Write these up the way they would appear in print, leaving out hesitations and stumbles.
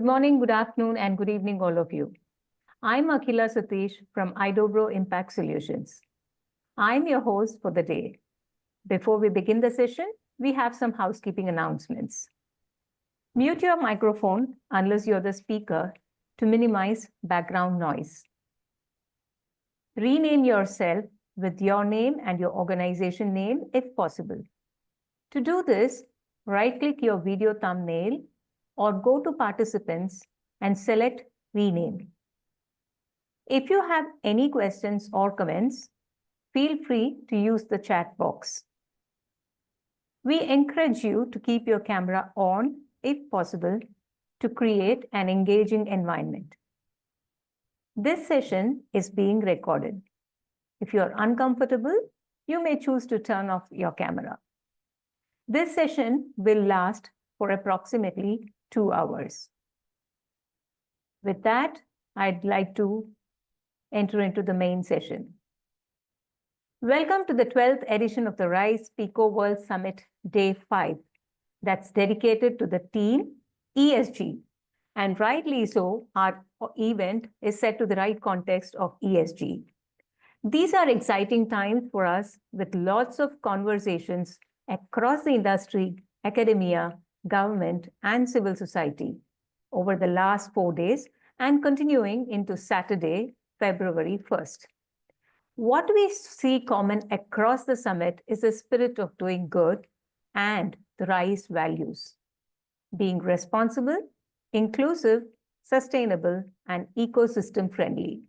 morning, good afternoon, and good evening, all of you. I'm Akhila Satish from Idobro Impact Solutions. I'm your host for the day. Before we begin the session, we have some housekeeping announcements. Mute your microphone unless you're the speaker to minimize background noise. Rename yourself with your name and your organization name if possible. To do this, right-click your video thumbnail or go to Participants and select Rename. If you have any questions or comments, feel free to use the chat box. We encourage you to keep your camera on, if possible, to create an engaging environment. This session is being recorded. If you are uncomfortable, you may choose to turn off your camera. This session will last for approximately 2 hours. With that, I'd like to enter into the main session. Welcome to the 12th edition of the RISE PECOWOrld Summit, Day 5. That's dedicated to the theme ESG. And rightly so, our event is set to the right context of ESG. These are exciting times for us with lots of conversations across the industry, academia, government, and civil society over the last 4 days and continuing into Saturday, February 1st. What we see common across the summit is the spirit of doing good and the RISE values, being responsible, inclusive, sustainable, and ecosystem friendly.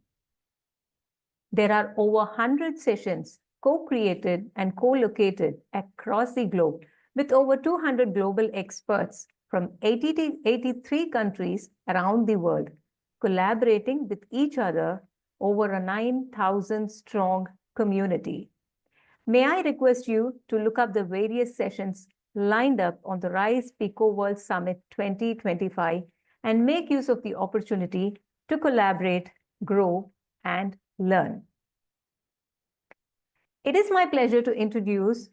There are over 100 sessions co-created and co-located across the globe with over 200 global experts from 83 countries around the world, collaborating with each other over a 9,000 strong community. May I request you to look up the various sessions lined up on the RISE PECOWOrld Summit 2025 and make use of the opportunity to collaborate, grow, and learn. It is my pleasure to introduce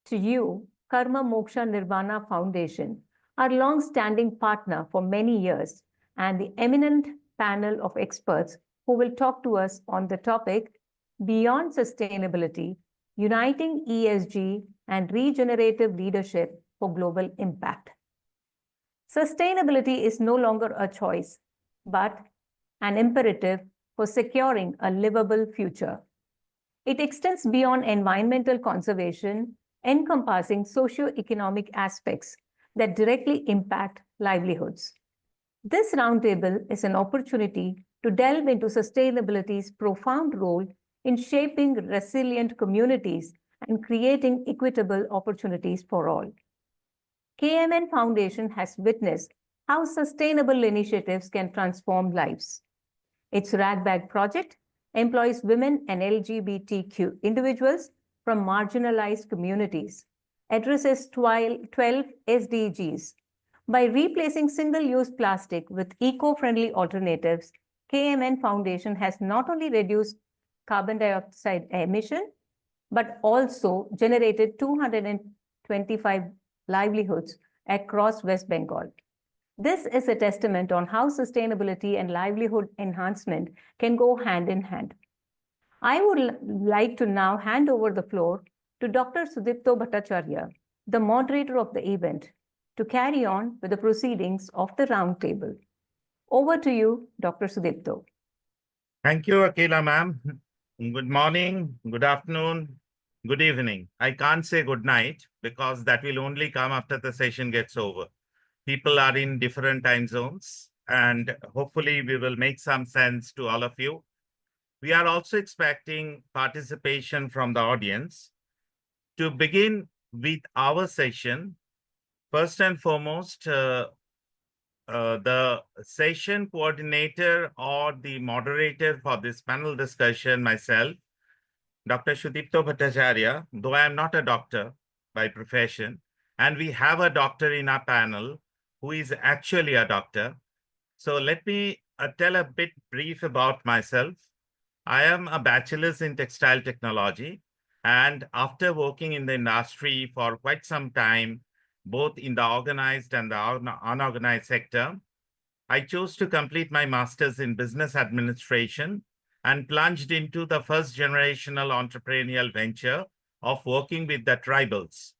to you Karma Moksha Nirvana Foundation, our long-standing partner for many years, and the eminent panel of experts who will talk to us on the topic Beyond Sustainability, Uniting ESG and Regenerative Leadership for Global Impact. Sustainability is no longer a choice, but an imperative for securing a livable future. It extends beyond environmental conservation, encompassing socio-economic aspects that directly impact livelihoods. This roundtable is an opportunity to delve into sustainability's profound role in shaping resilient communities and creating equitable opportunities for all. KMN Foundation has witnessed how sustainable initiatives can transform lives. Its RagBag Project employs women and LGBTQ individuals from marginalized communities, addresses 12 SDGs. By replacing single-use plastic with eco-friendly alternatives, KMN Foundation has not only reduced carbon dioxide emission, but also generated 225 livelihoods across West Bengal. This is a testament on how sustainability and livelihood enhancement can go hand in hand. I would like to now hand over the floor to Dr. Sudipta Bhattacharya, the moderator of the event, to carry on with the proceedings of the roundtable. Over to you, Dr. Sudipta. Thank you, Akhila ma'am. Good morning, good afternoon, good evening. I can't say good night because that will only come after the session gets over. People are in different time zones and hopefully we will make some sense to all of you. We are also expecting participation from the audience. To begin with our session, first and foremost, the session coordinator or the moderator for this panel discussion, myself, Dr. Sudipta Bhattacharya, though I am not a doctor by profession, and we have a doctor in our panel who is actually a doctor. So let me tell a bit brief about myself. I am a bachelor's in textile technology, and after working in the industry for quite some time, both in the organized and the unorganized sector, I chose to complete my master's in business administration and plunged into the first generational entrepreneurial venture of working with the tribals.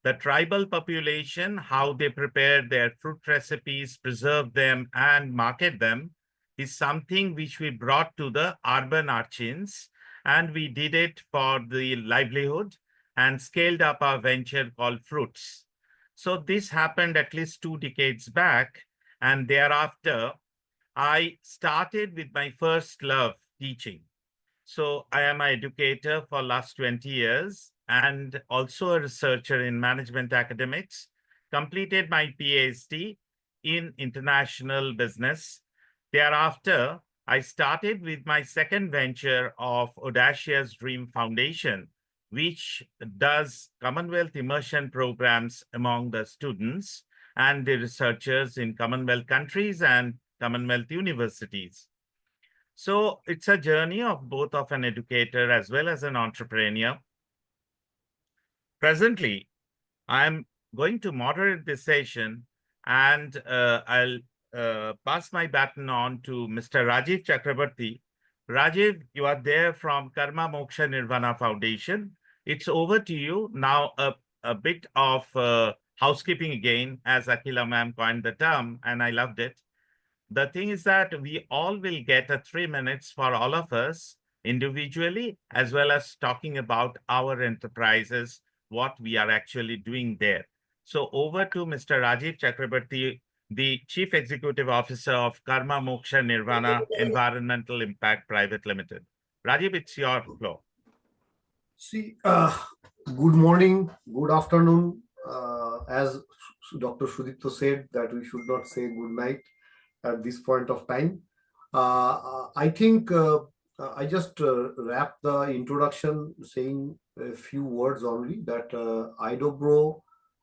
The tribal population, how they prepare their fruit recipes, preserve them, and market them is something which we brought to the urban urchins, and we did it for the livelihood and scaled up our venture called Fruits. So this happened at least 2 decades back, and thereafter, I started with my first love, teaching. So I am an educator for last 20 years and also a researcher in management academics, completed my PhD in international business. Thereafter, I started with my second venture of Audacious Dream Foundation, which does Commonwealth immersion programs among the students and the researchers in Commonwealth countries and Commonwealth universities. So it's a journey of both of an educator as well as an entrepreneur. Presently, I'm going to moderate this session, and I'll pass my baton on to Mr. Rajiv Chakraborty. Rajiv, you are there from Karma Moksha Nirvana Foundation. It's over to you. Now, a bit of housekeeping again, as Akila ma'am coined the term, and I loved it. The thing is that we all will get 3 minutes for all of us individually, as well as talking about our enterprises, what we are actually doing there. So over to Mr. Rajiv Chakraborty, the Chief Executive Officer of Karma Moksha Nirvana Environmental Impact Private Limited. Rajiv, it's your floor. See, good morning, good afternoon. As Dr. Sudipta said, that we should not say good night at this point of time. I think I just wrap the introduction saying a few words only that Idobro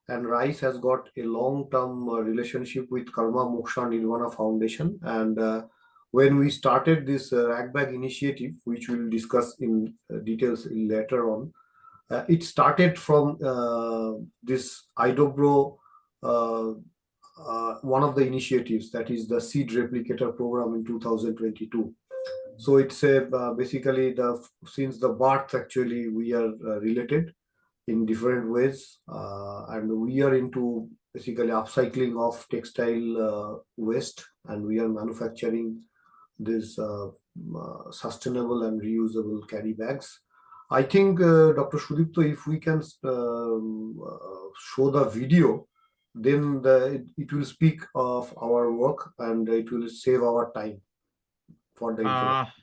and RISE has got a long-term relationship with Karma Moksha Nirvana Foundation, and when we started this RagBag initiative, which we'll discuss in details later on, it started from this Idobro, one of the initiatives, that is the seed replicator program in 2022. So it's basically since the birth, actually we are related in different ways, and we are into basically upcycling of textile waste, and we are manufacturing these sustainable and reusable carry bags. I think Dr. Sudipta, if we can show the video, then it will speak of our work and it will save our time for the introduction.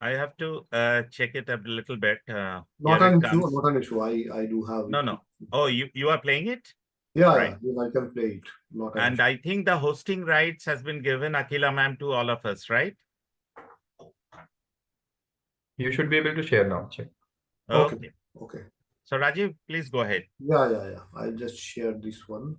I have to check it a little bit. Not an issue. Not an issue. I do have. No. Oh, you are playing it? Yeah, right. Yeah, I can play it. Not an and issue. I think the hosting rights has been given, Akila ma'am, to all of us, right? You should be able to share now. Check. Okay. So Rajiv, please go ahead. Yeah. I'll just share this one.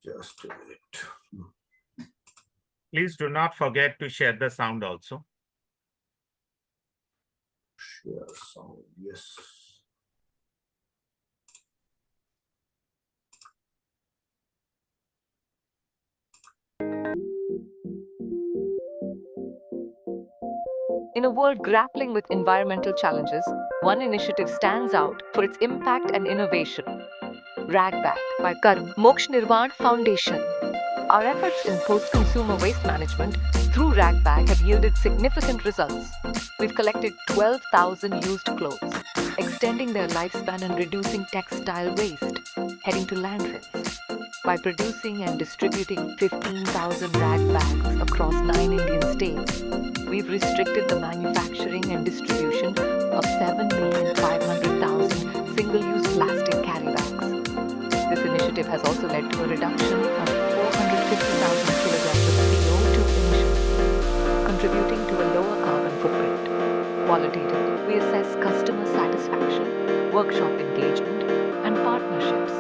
Just a minute. Please do not forget to share the sound also. Share sound, yes. In a world grappling with environmental challenges, one initiative stands out for its impact and innovation. RagBag by Karma Moksha Nirvana Foundation. Our efforts in post-consumer waste management through RagBag have yielded significant results. We've collected 12,000 used clothes, extending their lifespan and reducing textile waste, heading to landfills. By producing and distributing 15,000 rag bags across 9 Indian states, we've restricted the manufacturing and distribution of 7,500,000 single-use plastic carry bags. This initiative has also led to a reduction of 450,000 kilograms of CO2 emissions, contributing to a lower carbon footprint. Qualitatively, we assess customer satisfaction, workshop engagement, and partnerships,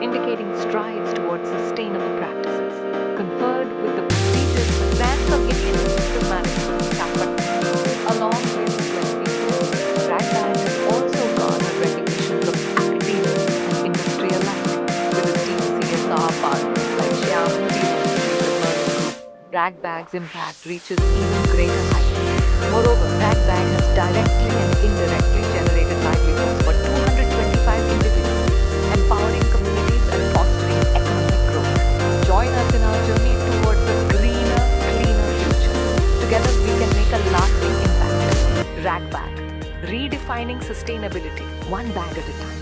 indicating strides towards sustainable practices, conferred with the prestigious Grants of Indian Institute of Management. RagBag's impact reaches even greater heights. Moreover, RagBag has directly and indirectly generated livelihoods for 225 individuals, empowering communities and fostering economic growth. Join us in our journey towards a greener, cleaner future. Together, we can make a lasting impact. RagBag, redefining sustainability, one bag at a time.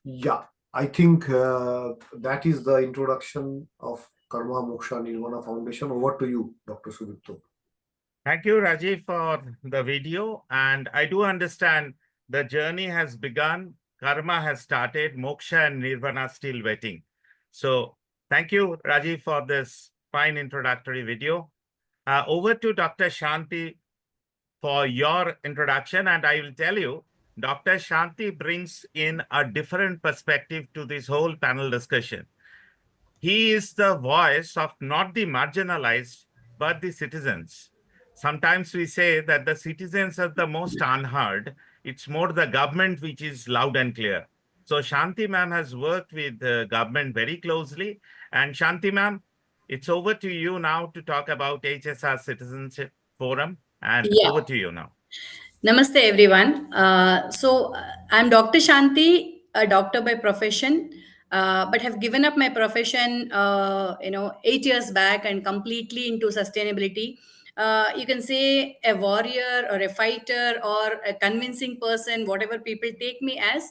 Yeah, I think that is the introduction of Karma Moksha Nirvana Foundation. Over to you, Dr. Sudipta. Thank you, Rajiv, for the video. And I do understand the journey has begun, karma has started, moksha and nirvana still waiting. So thank you, Rajiv, for this fine introductory video. Over to Dr. Shanti for your introduction. And I will tell you, Dr. Shanti brings in a different perspective to this whole panel discussion. He is the voice of not the marginalized, but the citizens. Sometimes we say that the citizens are the most unheard. It's more the government which is loud and clear. So Shanti ma'am has worked with the government very closely. And Shanti ma'am, it's over to you now to talk about HSR Citizenship Forum. And over to you now. Namaste, everyone. I'm Dr. Shanti, a doctor by profession, but have given up my profession, 8 years back and completely into sustainability. You can say a warrior or a fighter or a convincing person, whatever people take me as.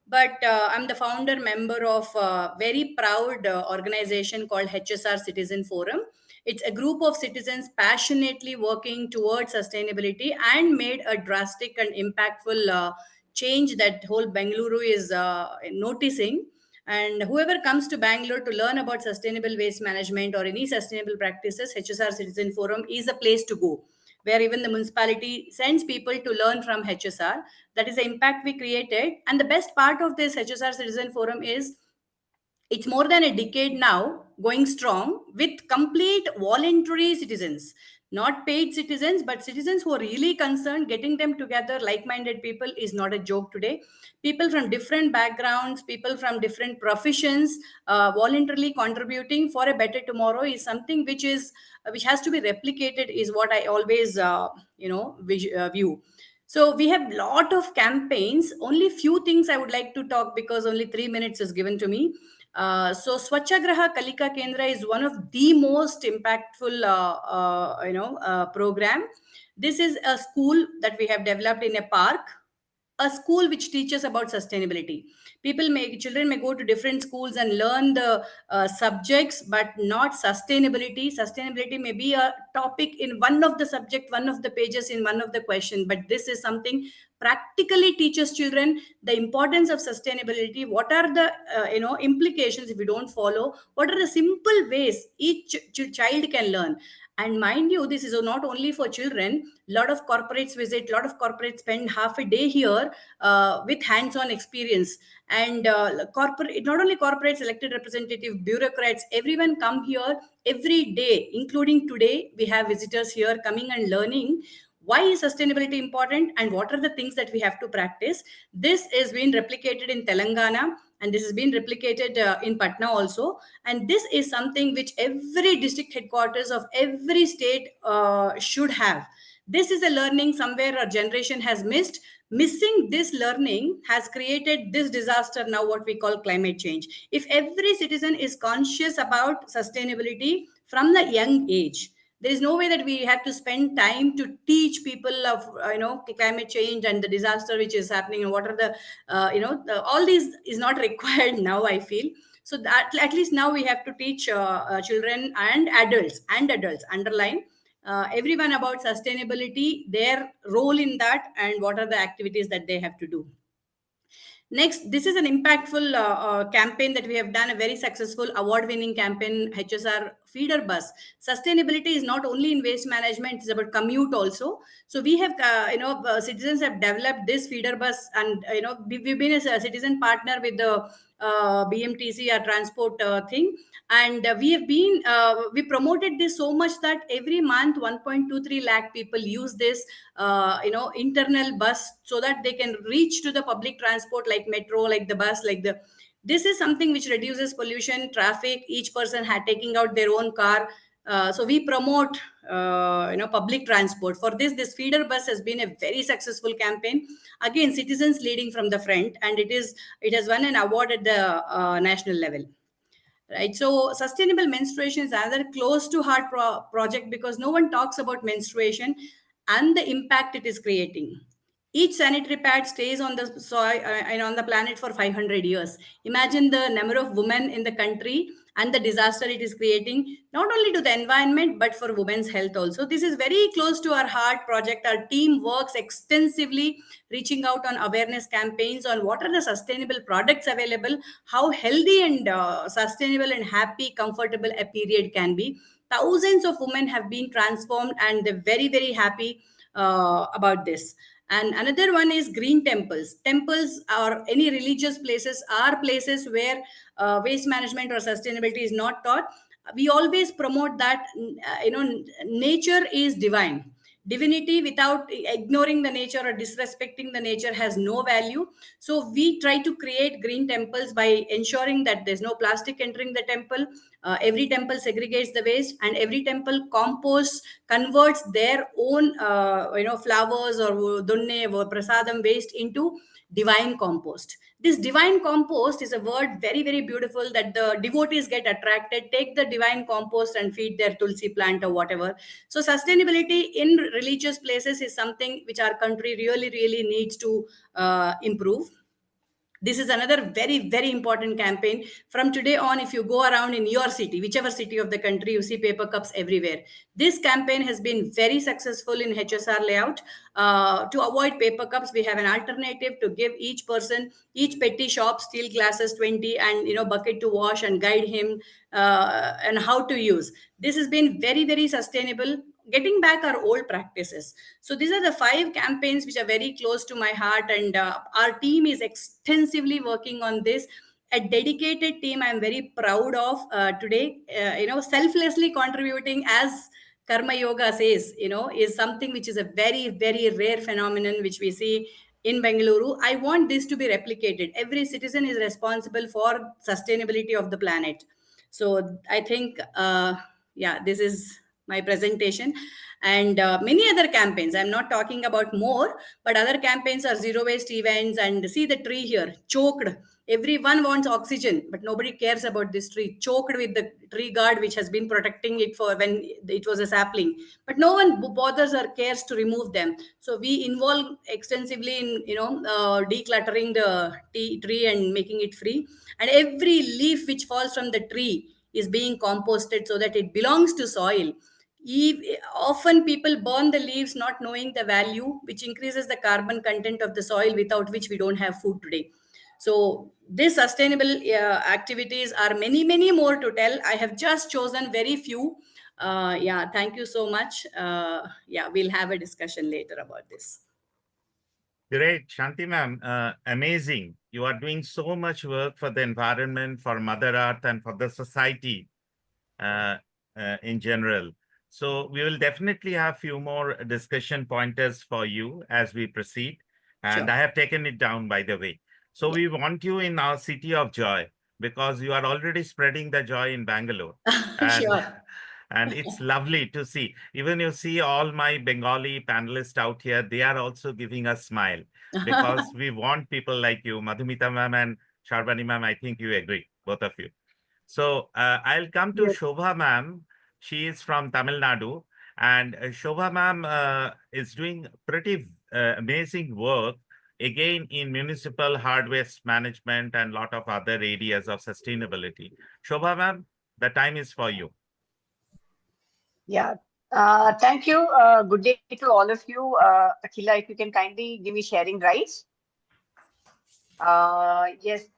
But I'm the founder member of a very proud organization called HSR Citizen Forum. It's a group of citizens passionately working towards sustainability and made a drastic and impactful change that whole Bengaluru is noticing. And whoever comes to Bangalore to learn about sustainable waste management or any sustainable practices, HSR Citizen Forum is a place to go, where even the municipality sends people to learn from HSR. That is the impact we created. And the best part of this HSR Citizen Forum is it's more than a decade now going strong with complete voluntary citizens, not paid citizens, but citizens who are really concerned. Getting them together, like-minded people, is not a joke today. People from different backgrounds, people from different professions, voluntarily contributing for a better tomorrow is something which has to be replicated, is what I always view. So we have lot of campaigns. Only few things I would like to talk because only 3 minutes is given to me. So Swachhagraha Kalika Kendra is one of the most impactful program. This is a school that we have developed in a park, a school which teaches about sustainability. Children may go to different schools and learn the subjects, but not sustainability. Sustainability may be a topic in one of the subject, one of the pages in one of the question, but this is something practically teaches children the importance of sustainability. What are the implications if you don't follow? What are the simple ways each child can learn? And mind you, this is not only for children. A lot of corporates visit, a lot of corporates spend half a day here with hands-on experience. And corporate, not only corporates, elected representative, bureaucrats, everyone come here every day, including today. We have visitors here coming and learning why is sustainability important and what are the things that we have to practice. This is being replicated in Telangana, and this has been replicated in Patna also. And this is something which every district headquarters of every state should have. This is a learning somewhere our generation has missed. Missing this learning has created this disaster now, what we call climate change. If every citizen is conscious about sustainability from the young age, there is no way that we have to spend time to teach people of climate change and the disaster which is happening and what are the all these is not required now, I feel. So that at least now we have to teach children and adults underline everyone about sustainability, their role in that, and what are the activities that they have to do. Next, this is an impactful campaign that we have done, a very successful award-winning campaign, HSR Feeder Bus. Sustainability is not only in waste management, it's about commute also. So we have, citizens have developed this feeder bus, and we've been a citizen partner with the BMTC, our transport thing. And we promoted this so much that every month 1.23 lakh people use this, internal bus, so that they can reach to the public transport like metro, like the bus, this is something which reduces pollution, traffic, each person had taking out their own car. So we promote, public transport. For this feeder bus has been a very successful campaign. Again, citizens leading from the front, and it has won an award at the national level. Right. So sustainable menstruation is another close to heart project, because no one talks about menstruation and the impact it is creating. Each sanitary pad stays on the soil and on the planet for 500 years. Imagine the number of women in the country and the disaster it is creating, not only to the environment, but for women's health also. This is very close to our heart project. Our team works extensively, reaching out on awareness campaigns on what are the sustainable products available, how healthy and sustainable and happy, comfortable a period can be. Thousands of women have been transformed, and they're very, very happy about this. And another one is green temples. Temples or any religious places are places where waste management or sustainability is not taught. We always promote that, nature is divine. Divinity without ignoring the nature or disrespecting the nature has no value. So we try to create green temples by ensuring that there's no plastic entering the temple. Every temple segregates the waste, and every temple composts, converts their own flowers or dunne or prasadam waste into divine compost. This divine compost is a word very, very beautiful, that the devotees get attracted, take the divine compost and feed their tulsi plant or whatever. So sustainability in religious places is something which our country really, really needs to improve. This is another very, very important campaign. From today on, if you go around in your city, whichever city of the country, you see paper cups everywhere. This campaign has been very successful in HSR layout. To avoid paper cups, we have an alternative to give each person, each petty shop, steel glasses 20 and bucket to wash, and guide him and how to use. This has been very, very sustainable, getting back our old practices. So these are the 5 campaigns which are very close to my heart, and our team is extensively working on this. A dedicated team I'm very proud of today, selflessly contributing, as Karma Yoga says, is something which is a very, very rare phenomenon which we see in Bengaluru. I want this to be replicated. Every citizen is responsible for sustainability of the planet. So I think, this is my presentation. And many other campaigns, I'm not talking about more, but other campaigns are zero waste events. And see the tree here, choked. Everyone wants oxygen, but nobody cares about this tree, choked with the tree guard, which has been protecting it for when it was a sapling. But no one bothers or cares to remove them. So we involve extensively in, decluttering the tree and making it free. And every leaf which falls from the tree is being composted so that it belongs to soil. Often people burn the leaves not knowing the value, which increases the carbon content of the soil, without which we don't have food today. So these sustainable activities are many, many more to tell. I have just chosen very few. Thank you so much. We'll have a discussion later about this. Great, Shanti ma'am, amazing. You are doing so much work for the environment, for Mother Earth, and for the society in general. So we will definitely have few more discussion pointers for you as we proceed. And Sure. I have taken it down, by the way. So we want you in our city of joy, because you are already spreading the joy in Bangalore. And, Sure. and it's lovely to see. Even you see all my Bengali panelists out here, they are also giving a smile, because we want people like you, Madhumita ma'am and Sharbani ma'am. I think you agree, both of you. So I'll come to Yes. Shobha ma'am. She is from Tamil Nadu, and Shobha ma'am is doing pretty amazing work, again in municipal hard waste management and lot of other areas of sustainability. Shobha ma'am, the time is for you. Yeah, thank you. Good day to all of you. Akhila, if you can kindly give me sharing rights. Yes,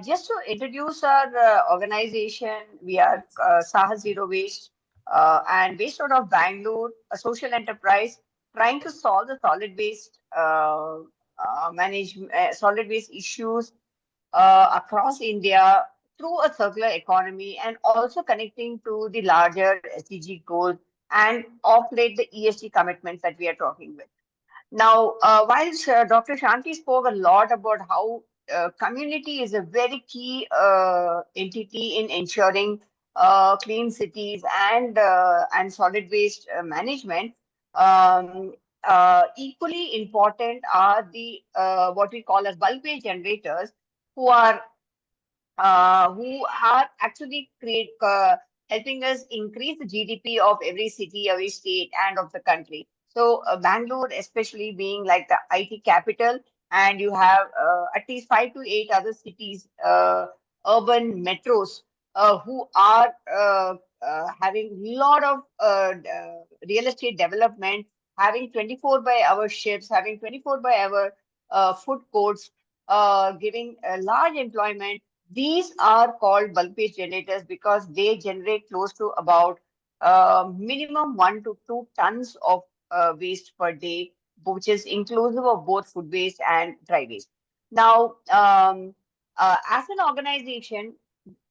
just to introduce our organization, we are Saahas Zero Waste, and based out of Bangalore, a social enterprise trying to solve the solid waste solid waste issues across India through a circular economy and also connecting to the larger SDG goals and of late the ESG commitments that we are talking with. Now, while Dr. Shanti spoke a lot about how community is a very key entity in ensuring clean cities and solid waste management, um, equally important are the what we call as bulk waste generators, who are actually helping us increase the GDP of every city, every state, and of the country. So Bangalore, especially being like the IT capital, and you have at least 5 to 8 other cities, urban metros, who are having a lot of real estate development, having 24 by hour shifts, having 24 by hour food courts, giving large employment. These are called bulk waste generators because they generate close to about minimum 1 to 2 tons of waste per day, which is inclusive of both food waste and dry waste. Now, as an organization,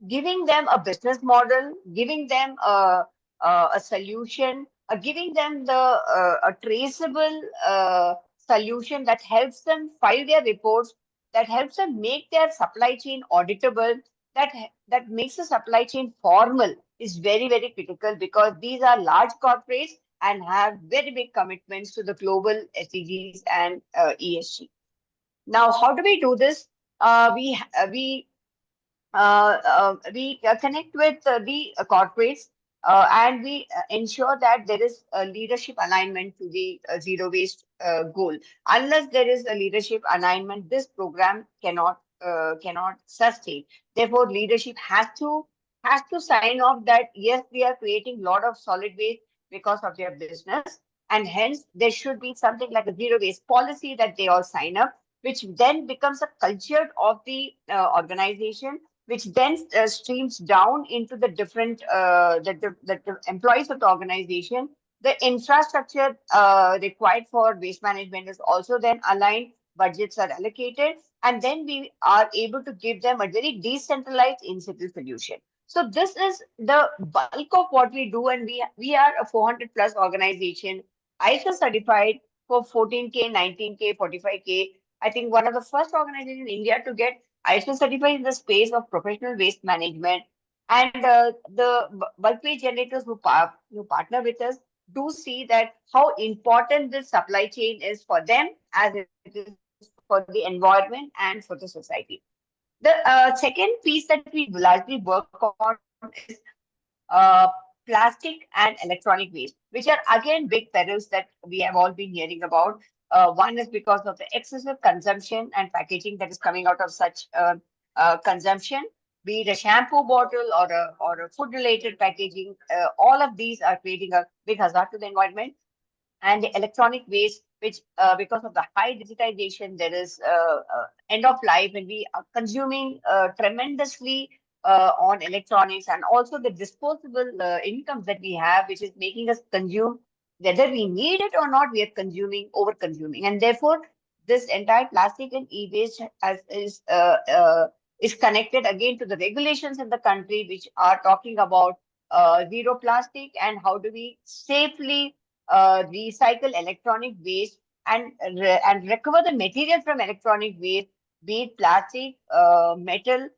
giving them a business model, giving them a solution, giving them a traceable solution that helps them file their reports, that helps them make their supply chain auditable, that makes the supply chain formal is very, very critical because these are large corporates and have very big commitments to the global SDGs and ESG. Now, how do we do this? We connect with the corporates and we ensure that there is a leadership alignment to the zero waste goal. Unless there is a leadership alignment, this program cannot sustain. Therefore, leadership has to sign off that yes, we are creating a lot of solid waste because of their business, and hence there should be something like a zero waste policy that they all sign up, which then becomes a culture of the organization, which then streams down into the different the employees of the organization. The infrastructure required for waste management is also then aligned, budgets are allocated, and then we are able to give them a very decentralized in-situ solution. So this is the bulk of what we do, and we are a 400 plus organization, ISO certified for 14K, 19K, 45K. I think one of the first organizations in India to get ISO certified in the space of professional waste management, and the bulk waste generators who partner with us do see that how important this supply chain is for them as it is for the environment and for the society. The second piece that we largely work on is plastic and electronic waste, which are again big perils that we have all been hearing about. One is because of the excessive consumption and packaging that is coming out of such consumption, be it a shampoo bottle or a food-related packaging. All of these are creating a big hazard to the environment. And the electronic waste, which because of the high digitization, there is end of life, and we are consuming tremendously on electronics, and also the disposable incomes that we have, which is making us consume, whether we need it or not, we are consuming, over consuming. And therefore, this entire plastic and e-waste is connected again to the regulations in the country, which are talking about zero plastic and how do we safely recycle electronic waste and recover the material from electronic waste, be it plastic, metal,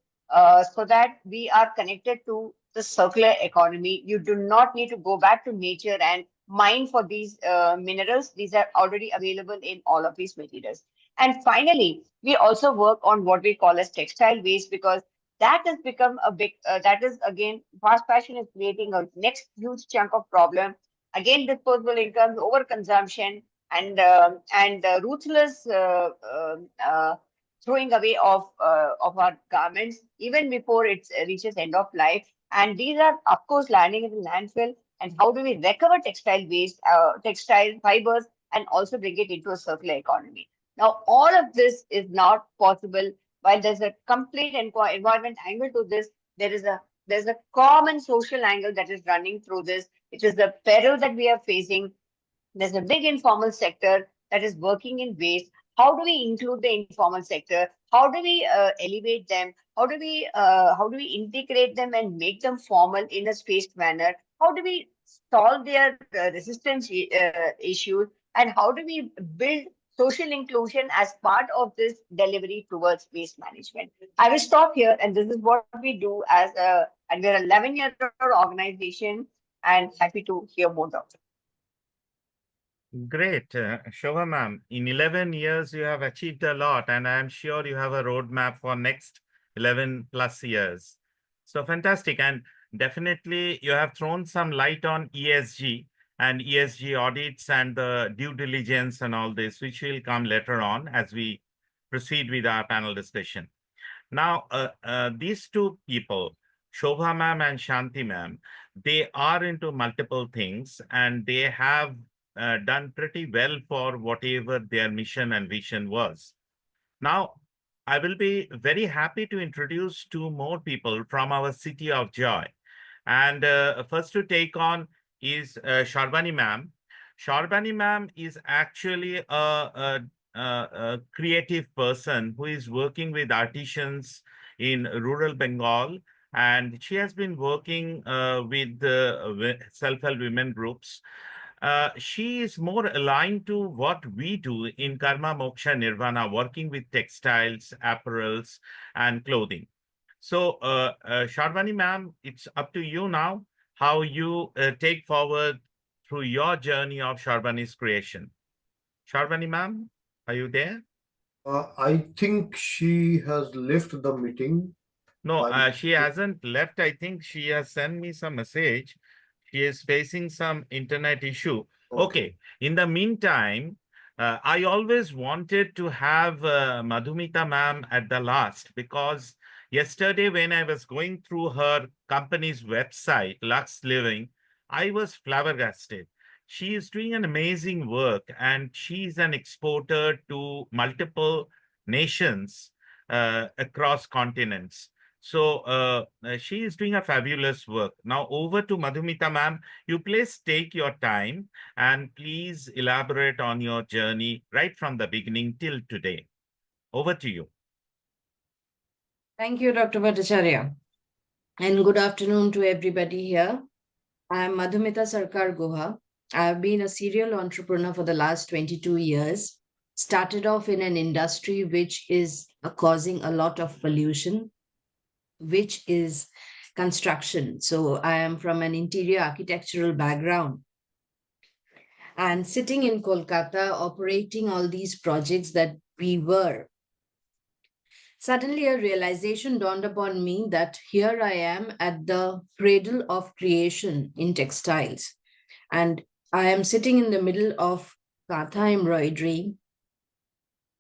so that we are connected to the circular economy. You do not need to go back to nature and mine for these minerals. These are already available in all of these materials. And finally, we also work on what we call as textile waste, because that has become a big, that is again, fast fashion is creating a next huge chunk of problem. Again, disposable incomes, overconsumption, and ruthless throwing away of our garments even before it reaches end of life. And these are, of course, landing in the landfill. And how do we recover textile waste, textile fibers, and also bring it into a circular economy? Now, all of this is not possible. While there's a complete environment angle to this, there's a common social angle that is running through this. It is the peril that we are facing. There's a big informal sector that is working in waste. How do we include the informal sector? How do we elevate them? How do we integrate them and make them formal in a spaced manner? How do we solve their resistance issues? And how do we build social inclusion as part of this delivery towards waste management? I will stop here, and this is what we do as a, and we're an 11-year-old organization, and happy to hear more about it. Great. Shobha ma'am, in 11 years, you have achieved a lot, and I'm sure you have a roadmap for next 11 plus years. So fantastic. And definitely you have thrown some light on ESG and ESG audits and the due diligence and all this, which will come later on as we proceed with our panel discussion. Now, these two people, Shobha ma'am and Shanti ma'am, they are into multiple things and they have done pretty well for whatever their mission and vision was. Now, I will be very happy to introduce two more people from our City of Joy. And first to take on is Sharbani ma'am. Sharbani ma'am is actually a creative person who is working with artisans in rural Bengal. And she has been working with self-help women groups. She is more aligned to what we do in Karma Moksha Nirvana, working with textiles, apparels, and clothing. So, Sharbani ma'am, it's up to you now how you take forward through your journey of Sharbani's creation. Sharbani ma'am, are you there? I think she has left the meeting. No, she hasn't left. I think she has sent me some message. She is facing some internet issue. Okay. In the meantime, I always wanted to have Madhumita ma'am at the last because yesterday when I was going through her company's website, Lux Living, I was flabbergasted. She is doing an amazing work and she's an exporter to multiple nations across continents. So she is doing a fabulous work. Now over to Madhumita ma'am. You please take your time and please elaborate on your journey right from the beginning till today. Over to you. Thank you, Dr. Bhattacharya. And good afternoon to everybody here. I am Madhumita Sarkar Guha. I have been a serial entrepreneur for the last 22 years. Started off in an industry which is causing a lot of pollution, which is construction. So I am from an interior architectural background. And sitting in Kolkata, operating all these projects that we were, suddenly a realization dawned upon me that here I am at the cradle of creation in textiles. And I am sitting in the middle of katha embroidery,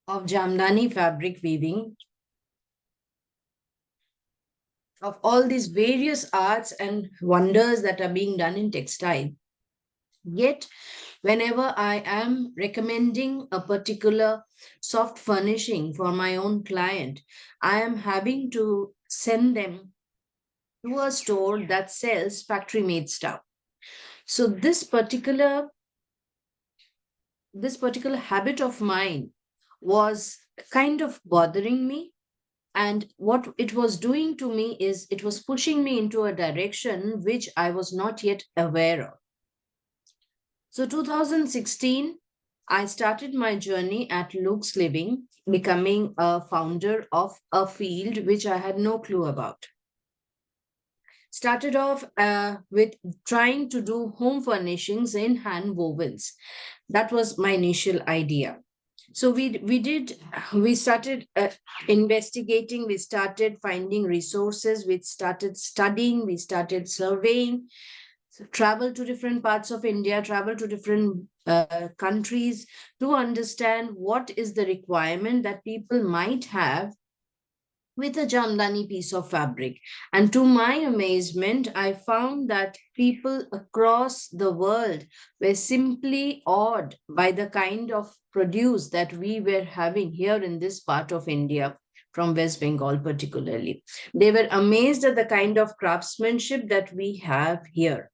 of jamdani fabric weaving, of all these various arts and wonders that are being done in textile. Yet, whenever I am recommending a particular soft furnishing for my own client, I am having to send them to a store that sells factory-made stuff. So this particular habit of mine was kind of bothering me. And what it was doing to me is it was pushing me into a direction which I was not yet aware of. So 2016, I started my journey at Lux Living, becoming a founder of a field which I had no clue about. Started off with trying to do home furnishings in hand wovens. That was my initial idea. So we started investigating, we started finding resources, we started studying, we started surveying, travel to different parts of India, travel to different countries to understand what is the requirement that people might have with a jamdani piece of fabric. And to my amazement, I found that people across the world were simply awed by the kind of produce that we were having here in this part of India, from West Bengal particularly. They were amazed at the kind of craftsmanship that we have here.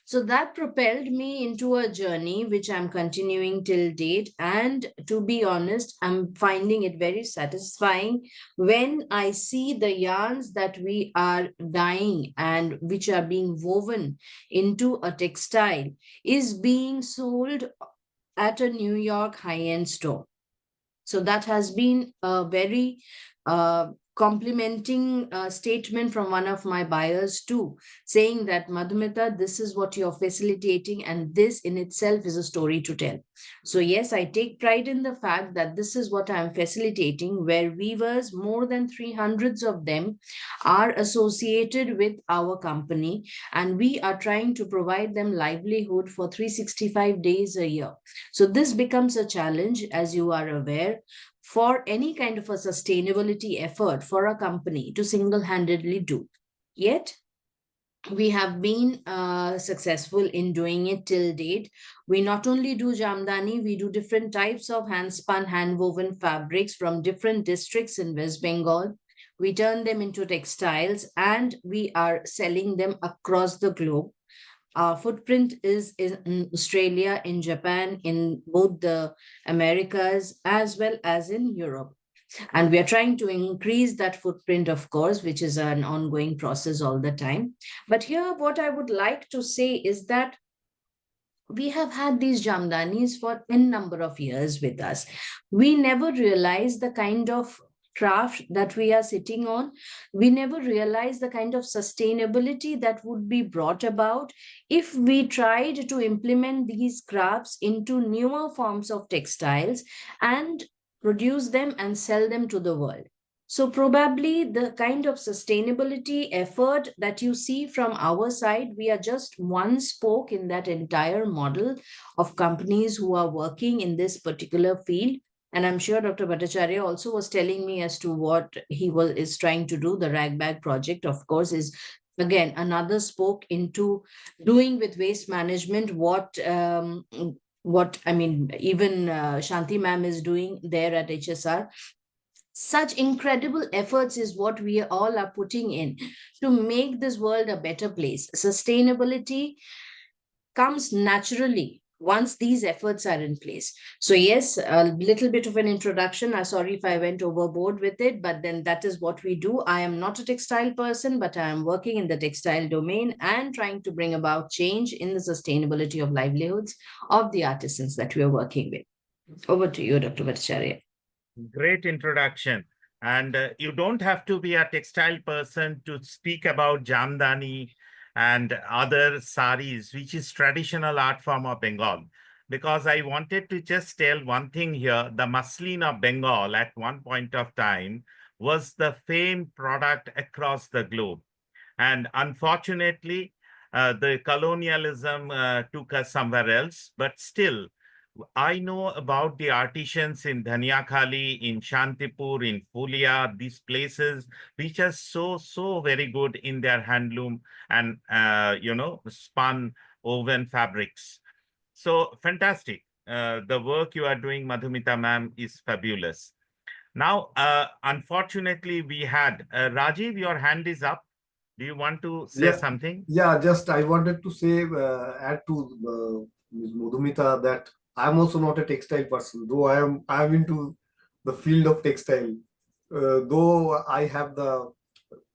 So that propelled me into a journey which I'm continuing till date. And to be honest, I'm finding it very satisfying when I see the yarns that we are dyeing and which are being woven into a textile is being sold at a New York high-end store. So that has been a very complimenting statement from one of my buyers too, saying that Madhumita, this is what you're facilitating, and this in itself is a story to tell. So yes, I take pride in the fact that this is what I'm facilitating, where weavers, more than 300 of them, are associated with our company, and we are trying to provide them livelihood for 365 days a year. So this becomes a challenge, as you are aware, for any kind of a sustainability effort for a company to single-handedly do. Yet, we have been successful in doing it till date. We not only do jamdani, we do different types of hand-spun, hand-woven fabrics from different districts in West Bengal. We turn them into textiles and we are selling them across the globe. Our footprint is in Australia, in Japan, in both the Americas, as well as in Europe. And we are trying to increase that footprint, of course, which is an ongoing process all the time. But here, what I would like to say is that we have had these jamdanis for n number of years with us. We never realized the kind of craft that we are sitting on. We never realized the kind of sustainability that would be brought about if we tried to implement these crafts into newer forms of textiles and produce them and sell them to the world. So probably the kind of sustainability effort that you see from our side, we are just one spoke in that entire model of companies who are working in this particular field. And I'm sure Dr. Bhattacharya also was telling me as to what he is trying to do. The RagBag project, of course, is again another spoke into doing with waste management what I mean, even Shanti ma'am is doing there at HSR. Such incredible efforts is what we all are putting in to make this world a better place. Sustainability comes naturally once these efforts are in place. So yes, a little bit of an introduction. I'm sorry if I went overboard with it, but then that is what we do. I am not a textile person, but I am working in the textile domain and trying to bring about change in the sustainability of livelihoods of the artisans that we are working with. Over to you, Dr. Bhattacharya. Great introduction. And you don't have to be a textile person to speak about jamdani and other saris, which is traditional art form of Bengal. Because I wanted to just tell one thing here, the muslin of Bengal at one point of time was the famed product across the globe. And unfortunately, the colonialism took us somewhere else, but still, I know about the artisans in Dhaniakhali, in Shantipur, in Fulia, these places which are so very good in their handloom and, spun woven fabrics. So fantastic. The work you are doing, Madhumita ma'am, is fabulous. Now, unfortunately, we had Rajiv, your hand is up. Do you want to say something? Yeah, just I wanted to say, add to Ms. Madhumita that I'm also not a textile person, though I'm into the field of textile. Though I have the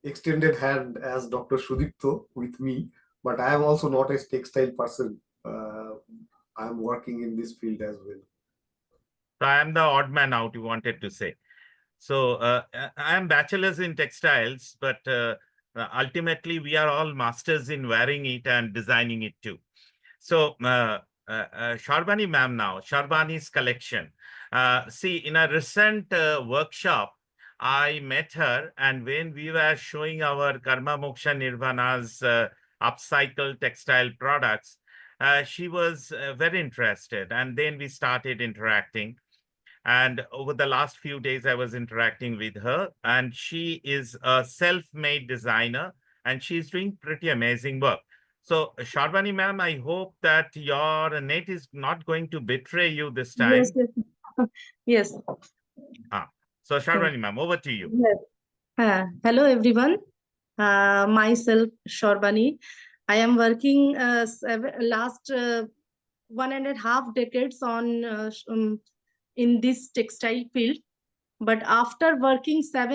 extended hand as Dr. Sudipta with me, but I am also not a textile person. I'm working in this field as well. So I am the odd man out, you wanted to say. So I am bachelor's in textiles, but ultimately we are all masters in wearing it and designing it too. So Sharbani ma'am now, Sharbani's collection. See, in a recent workshop, I met her, and when we were showing our Karma Moksha Nirvana's upcycled textile products, she was very interested, and then we started interacting. And over the last few days, I was interacting with her, and she is a self-made designer, and she's doing pretty amazing work. So, Sharbani ma'am, I hope that your net is not going to betray you this time. Yes, yes. So, Sharbani ma'am, over to you. Yes. Hello, everyone. Myself, Sharbani. I am working last 1.5 decades on in this textile field. But after working 6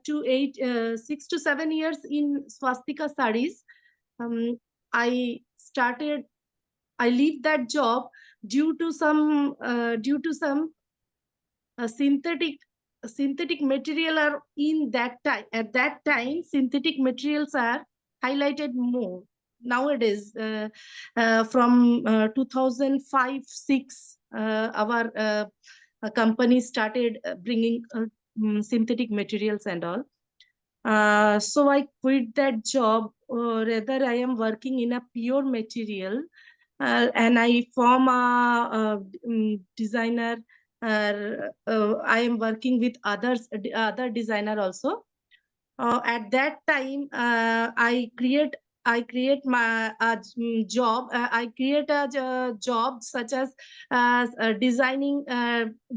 to 7 years in swastika sarees, I leave that job due to some synthetic material are in that time. At that time, synthetic materials are highlighted more. Nowadays, from 2005-6, our company started bringing synthetic materials and all. So I quit that job. Rather, I am working in a pure material, and I form a designer. I am working with other designer also. At that time, I create my job. I create a job such as designing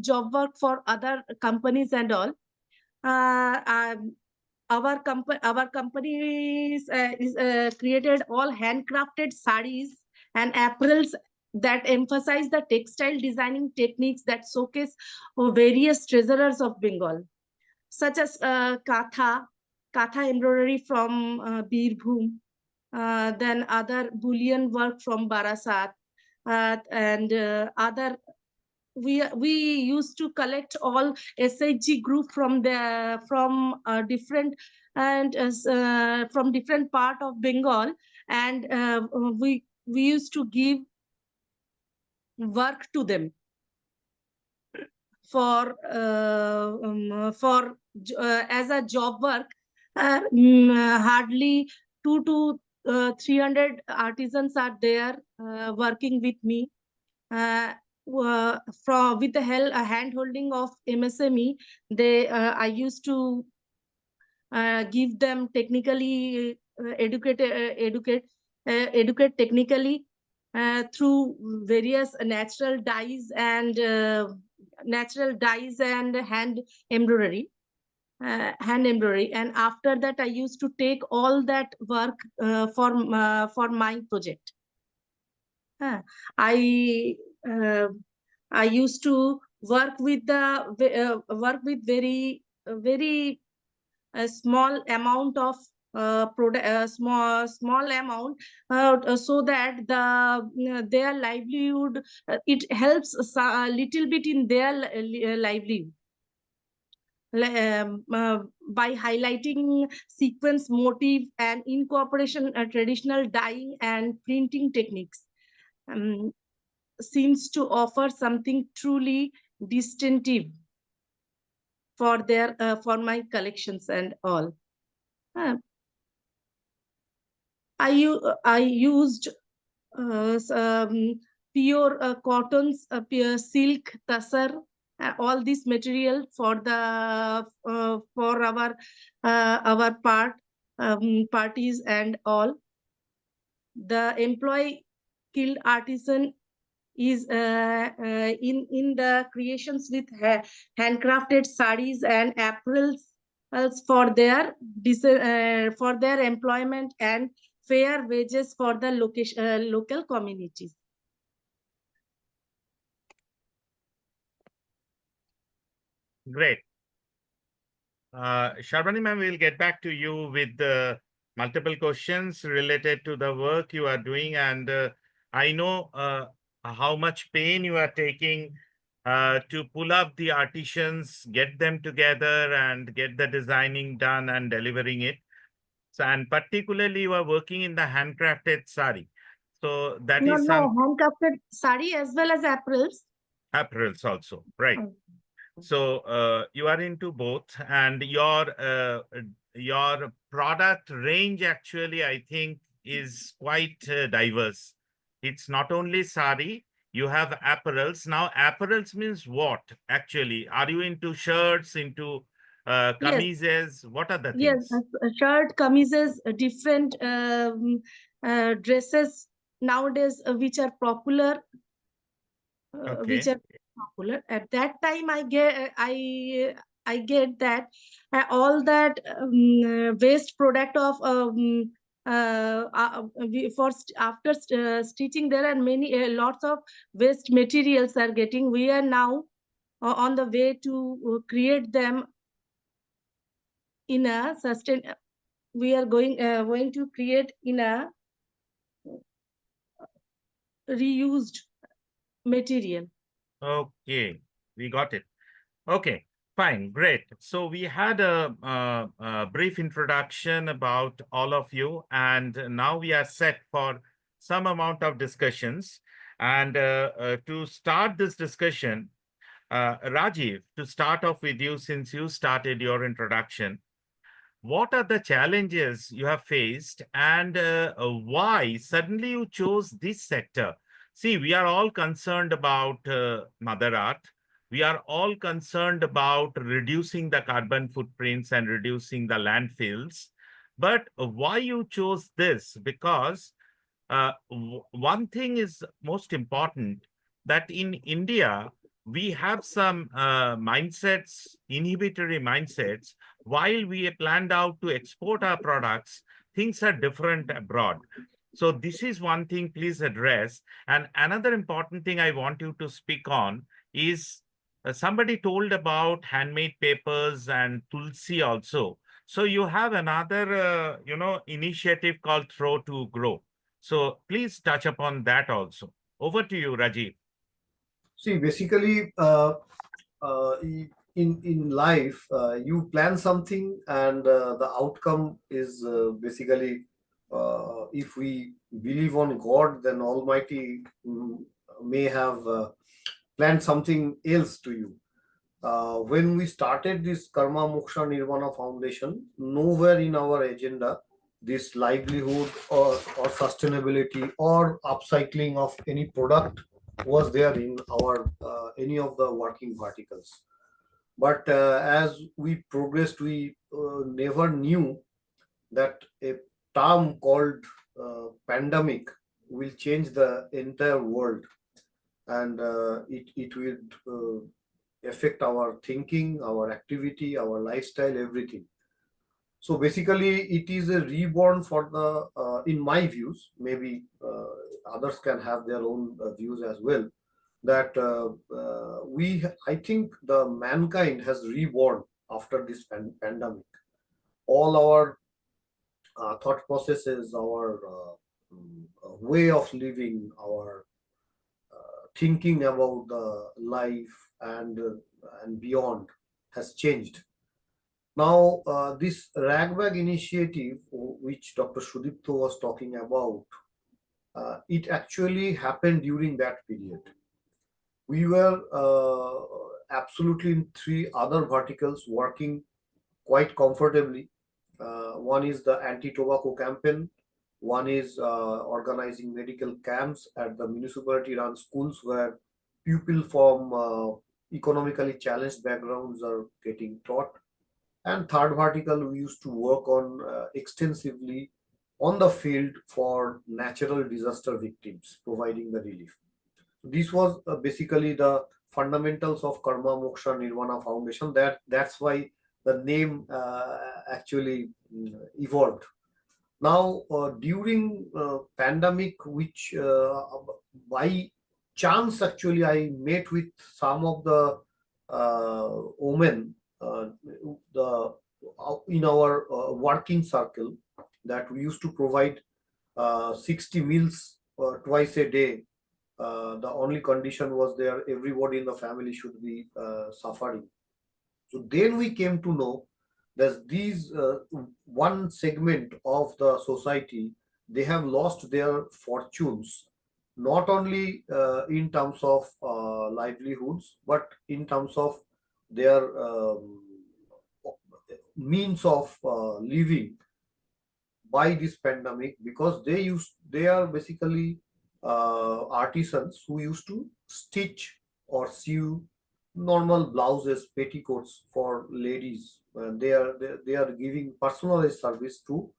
job work for other companies and all. Our company is created all handcrafted sarees and apparels that emphasize the textile designing techniques that showcase various treasures of Bengal, such as katha embroidery from Birbhum, then other bullion work from Barasat, and other. We used to collect all SHG group from different and from different part of Bengal, and we used to give work to them for as a job work. Hardly 200 to 300 artisans are there working with me. With the hand holding of MSME, I used to give them technically educate technically through various natural dyes and hand embroidery. And after that I used to take all that work for my project. I used to work with very small amount of small amount, so that their livelihood, it helps a little bit in their livelihood. By highlighting sequence motif and incorporation traditional dyeing and printing techniques, seems to offer something truly distinctive for my collections and all. I used pure cottons, pure silk, tassar, all this material for our parties and all. The employee skilled artisan is in the creations with handcrafted sarees and apparels for their employment and fair wages for the local communities. Great. Sharbani ma'am, we'll get back to you with multiple questions related to the work you are doing. And I know how much pain you are taking to pull up the artisans, get them together and get the designing done and delivering it. So, and particularly you are working in the handcrafted sari. So that is some handcrafted sari as well as apparels. Apparels also, right? So you are into both, and your product range actually, I think, is quite diverse. It's not only sari, you have apparels. Now, apparels means what actually? Are you into shirts, into kamises? Yes. What are the things? Yes, shirt, kamises, different dresses nowadays which are popular. Which are popular. At that time, I get that all that waste product of after stitching, there are many lots of waste materials are getting. We are now on the way to create them in a sustain. We are going to create in a reused material. Okay, we got it. Okay, fine, great. So we had a brief introduction about all of you, and now we are set for some amount of discussions. And to start this discussion, Rajiv, to start off with you, since you started your introduction, what are the challenges you have faced, and why suddenly you chose this sector? See, we are all concerned about Mother Earth. We are all concerned about reducing the carbon footprints and reducing the landfills. But why you chose this? Because one thing is most important, that in India, we have some mindsets, inhibitory mindsets. While we planned out to export our products, things are different abroad. So this is one thing, please address. And another important thing I want you to speak on is somebody told about handmade papers and Tulsi also. So you have another, initiative called Throw to Grow. So please touch upon that also. Over to you, Rajiv. See, basically, in life, you plan something, and the outcome is basically, if we believe on God, then Almighty may have planned something else to you. When we started this Karma Moksha Nirvana Foundation, nowhere in our agenda this livelihood or sustainability or upcycling of any product was there in our any of the working verticals. But as we progressed, we never knew that a term called pandemic will change the entire world, and it will affect our thinking, our activity, our lifestyle, everything. So basically, it is a reborn for the, in my views, maybe others can have their own views as well, that I think the mankind has reborn after this pandemic. All our thought processes, our way of living, our thinking about the life and beyond has changed. Now, this RagBag initiative, which Dr. Sudipta was talking about, it actually happened during that period. We were absolutely in three other verticals working quite comfortably. One is the anti-tobacco campaign. One is organizing medical camps at the municipality-run schools where people from economically challenged backgrounds are getting taught. And third vertical, we used to work on extensively on the field for natural disaster victims, providing the relief. This was basically the fundamentals of Karma Moksha Nirvana Foundation. That's why the name actually evolved. Now, during pandemic, which by chance actually I met with some of the women in our working circle, that we used to provide 60 meals twice a day. The only condition was there, everybody in the family should be suffering. So then we came to know that these one segment of the society, they have lost their fortunes, not only in terms of livelihoods, but in terms of their means of living by this pandemic, because they are basically artisans who used to stitch or sew normal blouses, petticoats for ladies. They are giving personalized service to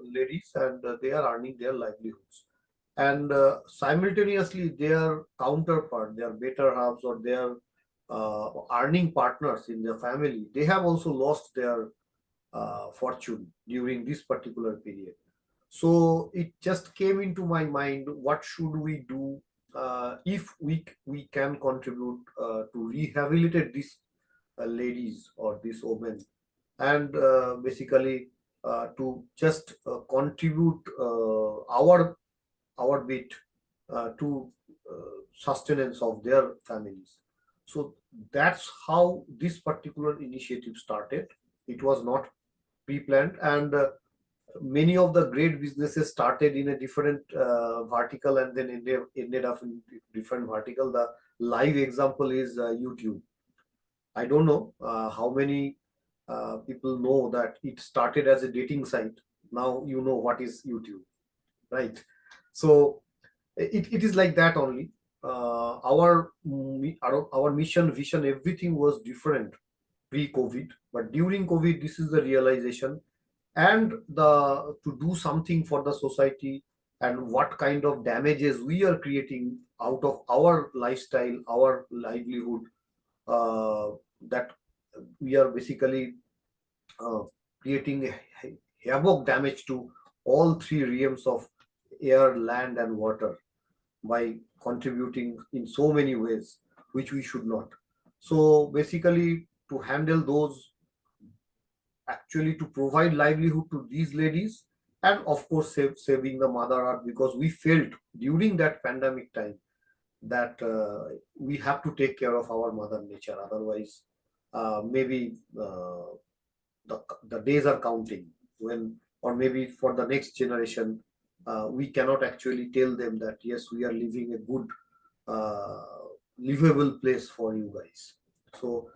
ladies, and they are earning their livelihoods. And simultaneously, their counterpart, their better halves, or their earning partners in their family, they have also lost their fortune during this particular period. So it just came into my mind, what should we do if we can contribute to rehabilitate these ladies or these women, and basically to just contribute our bit to sustenance of their families. So that's how this particular initiative started. It was not pre-planned, and many of the great businesses started in a different vertical and then ended up in different vertical. The live example is YouTube. I don't know how many people know that it started as a dating site. Now you know what is YouTube, right? So it is like that only. Our mission, vision, everything was different pre-COVID, but during COVID, this is the realization, and the to do something for the society, and what kind of damages we are creating out of our lifestyle, our livelihood, that we are basically uh, creating havoc damage to all three realms of air, land, and water by contributing in so many ways, which we should not. So basically, to handle those, actually to provide livelihood to these ladies, and of course saving the mother earth, because we felt during that pandemic time that we have to take care of our mother nature, otherwise maybe the days are counting when, or maybe for the next generation, we cannot actually tell them that yes, we are living a good livable place for you guys. So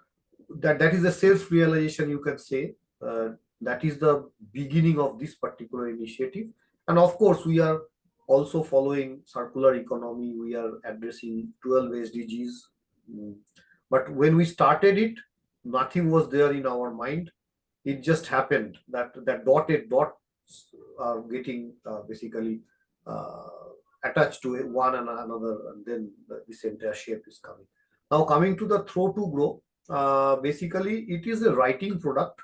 that is a self realization, you can say. That is the beginning of this particular initiative, and of course we are also following circular economy. We are addressing 12 SDGs. Mm. But when we started it, nothing was there in our mind. It just happened that dotted dots are getting basically attached to one and another, and then this entire shape is coming. Now coming to the throw to grow, basically it is a writing product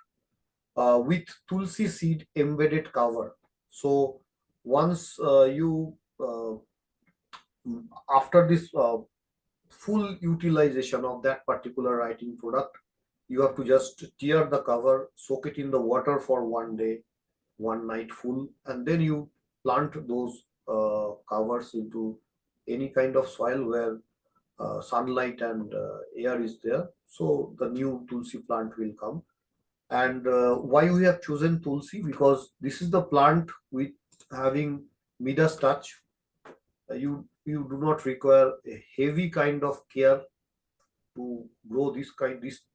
with tulsi seed embedded cover. So once you after this full utilization of that particular writing product, you have to just tear the cover, soak it in the water for 1 day, one night full, and then you plant those covers into any kind of soil where sunlight and air is there. So the new tulsi plant will come. And why we have chosen tulsi? Because this is the plant with having Midas touch. You do not require a heavy kind of care to grow this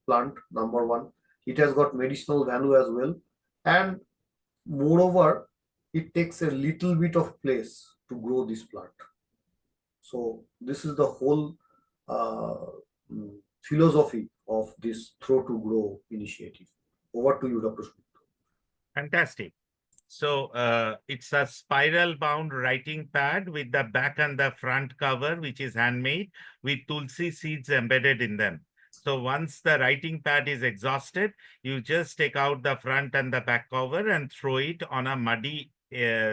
plant. Number one, it has got medicinal value as well, and moreover, it takes a little bit of place to grow this plant. So this is the whole philosophy of this Throw to Grow initiative. Over to you, Dr. Shubhi. Fantastic. So it's a spiral bound writing pad with the back and the front cover, which is handmade with tulsi seeds embedded in them. So once the writing pad is exhausted, you just take out the front and the back cover and throw it on a muddy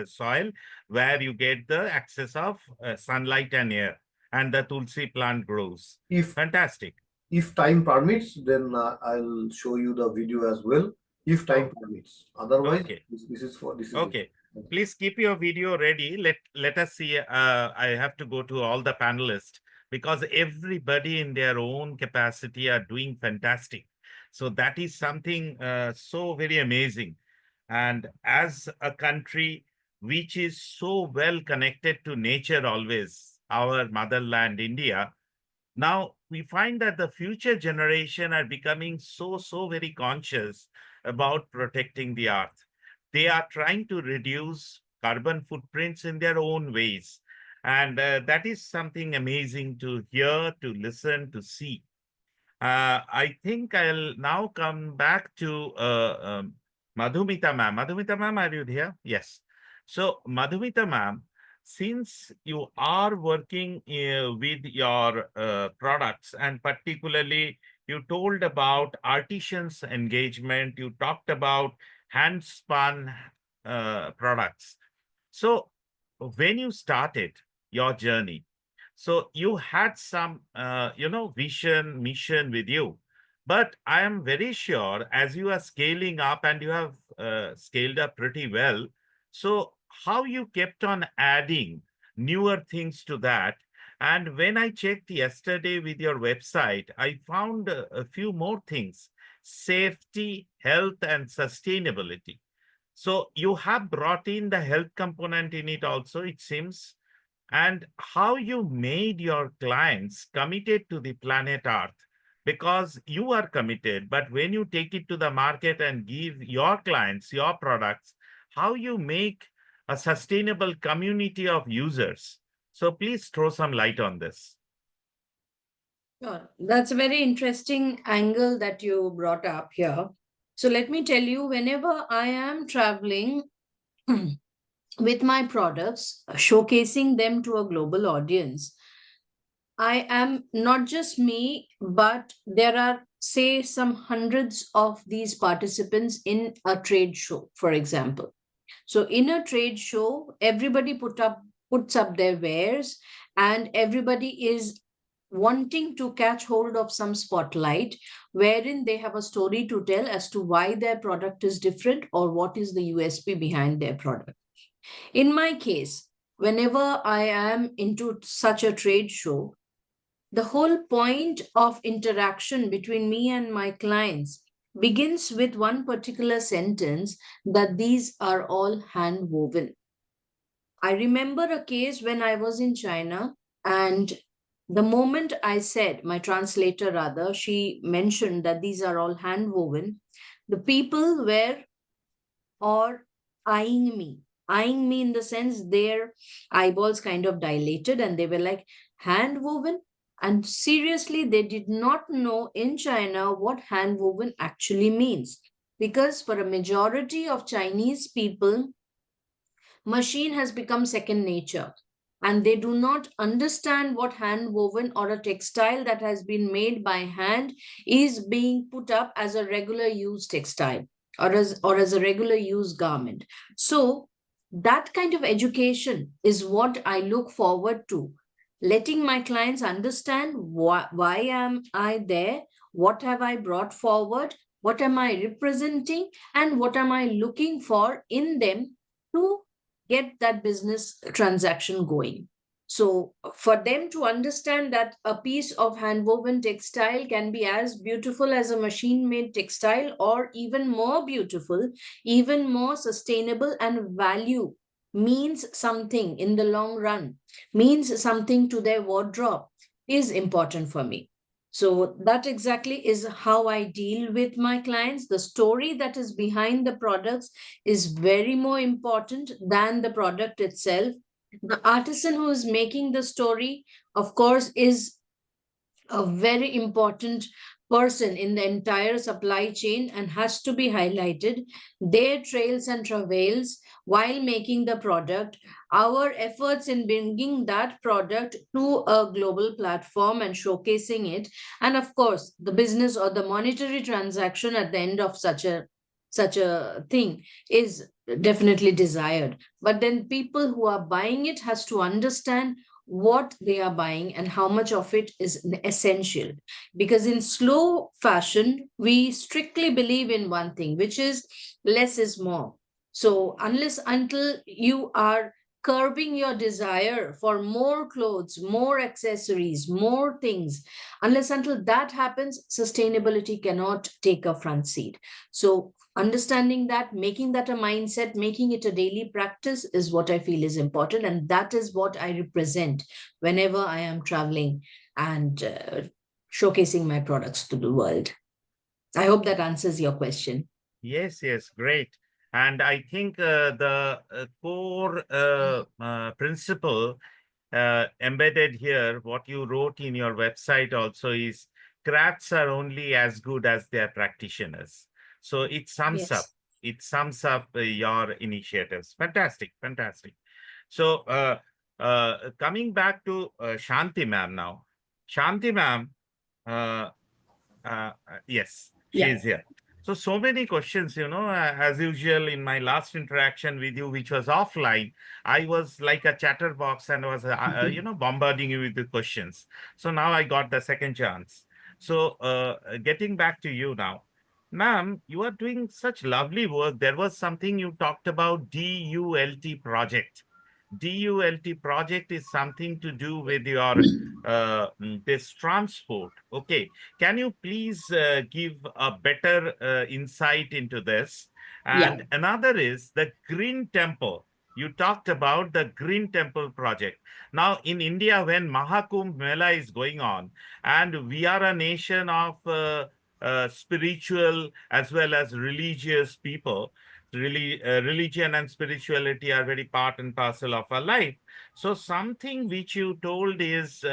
soil where you get the access of sunlight and air, and the tulsi plant grows. Fantastic. If time permits, then I'll show you the video as well. If time permits. Otherwise, okay. This is for this. Okay. Please keep your video ready. Let us see. I have to go to all the panelists because everybody in their own capacity are doing fantastic. So that is something so very amazing. And as a country which is so well connected to nature always, our motherland, India, now we find that the future generation are becoming so very conscious about protecting the earth. They are trying to reduce carbon footprints in their own ways. And that is something amazing to hear, to listen, to see. I think I'll now come back to Madhumita ma'am. Madhumita ma'am, are you here? Yes. So Madhumita ma'am, since you are working with your products, and particularly you told about artisans engagement, you talked about hand spun products. So when you started your journey, so you had some, vision, mission with you. But I am very sure as you are scaling up and you have scaled up pretty well, so how you kept on adding newer things to that. And when I checked yesterday with your website, I found a few more things: safety, health, and sustainability. So you have brought in the health component in it also, it seems, and how you made your clients committed to the planet Earth, because you are committed, but when you take it to the market and give your clients your products, how you make a sustainable community of users. So please throw some light on this. Sure. That's a very interesting angle that you brought up here. So let me tell you, whenever I am traveling with my products, showcasing them to a global audience, I am not just me, but there are, say, some hundreds of these participants in a trade show, for example. So in a trade show, everybody puts up their wares, and everybody is wanting to catch hold of some spotlight wherein they have a story to tell as to why their product is different or what is the USP behind their product. In my case, whenever I am into such a trade show, the whole point of interaction between me and my clients begins with one particular sentence, that these are all hand woven. I remember a case when I was in China, and the moment I said, my translator rather, she mentioned that these are all hand woven, the people were or eyeing me in the sense their eyeballs kind of dilated, and they were like, hand woven? And seriously, they did not know in China what hand woven actually means. Because for a majority of Chinese people, machine has become second nature, and they do not understand what hand woven or a textile that has been made by hand is being put up as a regular use textile or as a regular use garment. So that kind of education is what I look forward to, letting my clients understand why am I there, what have I brought forward, what am I representing, and what am I looking for in them to get that business transaction going. So, for them to understand that a piece of handwoven textile can be as beautiful as a machine made textile, or even more beautiful, even more sustainable, and value means something in the long run, means something to their wardrobe, is important for me. So that exactly is how I deal with my clients. The story that is behind the products is very more important than the product itself. The artisan who is making the story, of course, is a very important person in the entire supply chain and has to be highlighted. Their trails and travails while making the product, our efforts in bringing that product to a global platform and showcasing it, and of course the business or the monetary transaction at the end of such a thing is definitely desired. But then people who are buying it has to understand what they are buying and how much of it is essential. Because in slow fashion, we strictly believe in one thing, which is less is more. So unless until you are curbing your desire for more clothes, more accessories, more things, unless until that happens, sustainability cannot take a front seat. So understanding that, making that a mindset, making it a daily practice is what I feel is important. And that is what I represent whenever I am traveling and showcasing my products to the world. I hope that answers your question. Yes, great. And I think the core principle embedded here, what you wrote in your website also, is crafts are only as good as their practitioners. So it sums up. Yes. It sums up your initiatives. Fantastic. So coming back to Shanti ma'am now. Shanti ma'am, yes, she Yeah. is here. So many questions, as usual in my last interaction with you, which was offline, I was like a chatterbox and was, bombarding you with the questions. So now I got the second chance. So getting back to you now, ma'am, you are doing such lovely work. There was something you talked about, DULT project. DULT project is something to do with your this transport. Okay, can you please give a better insight into this? Yeah. And another is the Green Temple. You talked about the Green Temple project. Now, in India, when Mahakumbh Mela is going on, and we are a nation of spiritual as well as religious people, really, religion and spirituality are very part and parcel of our life. So something which you told is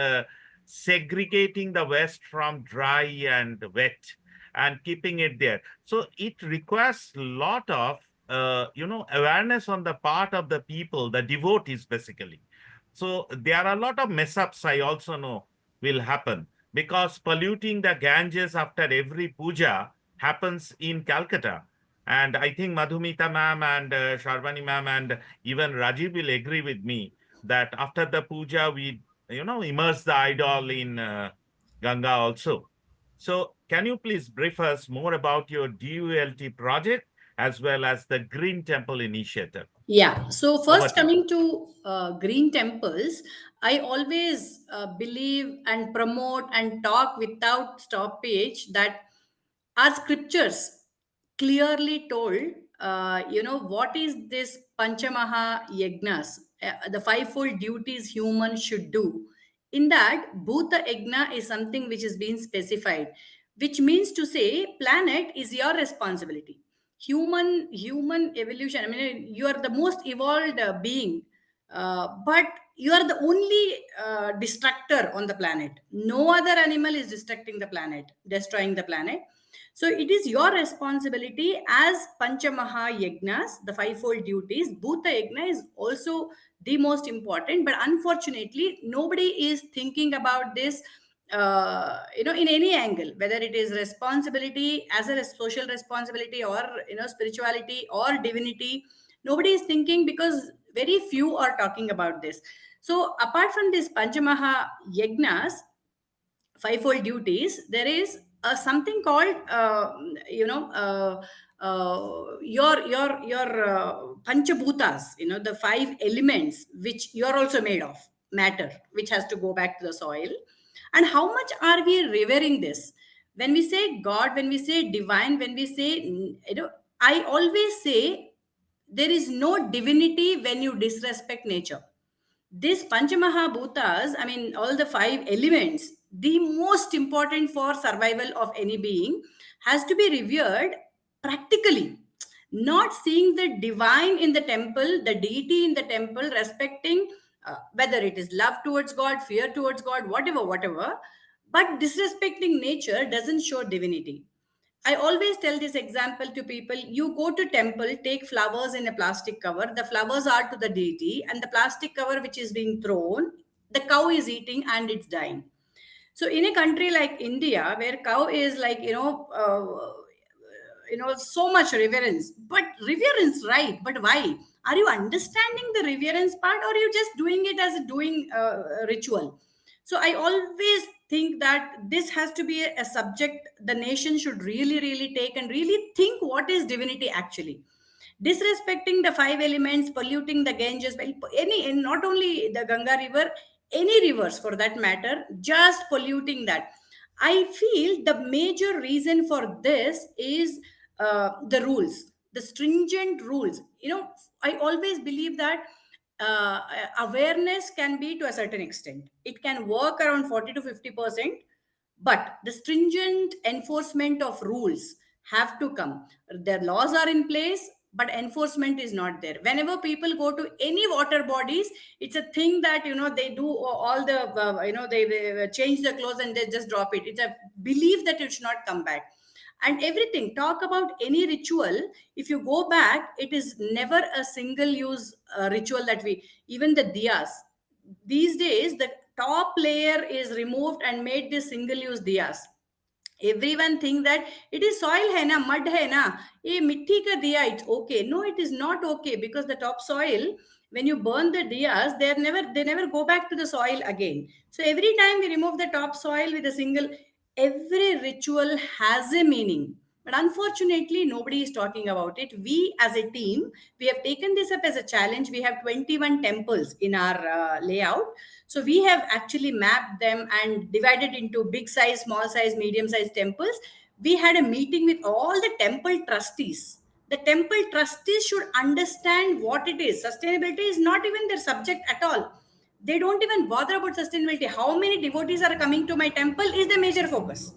segregating the West from dry and wet and keeping it there. So it requires a lot of, awareness on the part of the people, the devotees basically. So there are a lot of mess ups I also know will happen because polluting the Ganges after every puja happens in Calcutta. And I think Madhumita ma'am and Sharvani ma'am and even Rajiv will agree with me that after the puja, we, immerse the idol in Ganga also. So can you please brief us more about your DULT project as well as the Green Temple Initiative? Yeah. So Over first, to you. coming to green temples, I always believe and promote and talk without stoppage that our scriptures clearly told, what is this Panchamaha Yagnas, the fivefold duties humans should do. In that, Bhuta Yagna is something which is being specified, which means to say, planet is your responsibility. Human evolution. I mean, you are the most evolved being, but you are the only destructor on the planet. No other animal is destructing the planet, destroying the planet. So it is your responsibility as Panchamaha Yagnas, the fivefold duties. Bhuta Yagna is also the most important, but unfortunately, nobody is thinking about this. In any angle, whether it is responsibility as a social responsibility or spirituality or divinity, nobody is thinking because very few are talking about this. So apart from this Panchamaha Yagnas, fivefold duties, there is something called your panchabhutas, the five elements which you are also made of matter, which has to go back to the soil. And how much are we revering this? When we say God, when we say divine, when we say, I always say there is no divinity when you disrespect nature. This Panchamahabhutas, I mean, all the five elements, the most important for survival of any being, has to be revered practically. Not seeing the divine in the temple, the deity in the temple, respecting whether it is love towards God, fear towards God, whatever. But disrespecting nature doesn't show divinity. I always tell this example to people. You go to temple, take flowers in a plastic cover. The flowers are to the deity, and the plastic cover which is being thrown, the cow is eating and it's dying. So in a country like India, where cow is like, so much reverence, but reverence, right? But why? Are you understanding the reverence part, or are you just doing it as a doing ritual? So I always think that this has to be a subject the nation should really, really take and really think what is divinity actually. Disrespecting the five elements, polluting the Ganges, any, and not only the Ganga river, any rivers for that matter, just polluting that. I feel the major reason for this is the rules, the stringent rules. I always believe that uh, awareness can be to a certain extent. It can work around 40 to 50%, but the stringent enforcement of rules have to come. Their laws are in place, but enforcement is not there. Whenever people go to any water bodies, it's a thing that they do all the they change the clothes and they just drop it. It's a belief that it should not come back. And everything, talk about any ritual, if you go back, it is never a single use ritual that we, even the diyas, these days the top layer is removed and made this single use diyas. Everyone think that it is soil hai na, mud hai na, ye mitti ka diya, it's okay. No, it is not okay, because the topsoil, when you burn the diyas, they never go back to the soil again. So every time we remove the topsoil with a single, every ritual has a meaning. But unfortunately, nobody is talking about it. We as a team, we have taken this up as a challenge. We have 21 temples in our layout. So we have actually mapped them and divided into big size, small size, medium size temples. We had a meeting with all the temple trustees. The temple trustees should understand what it is. Sustainability is not even their subject at all. They don't even bother about sustainability. How many devotees are coming to my temple is the major focus,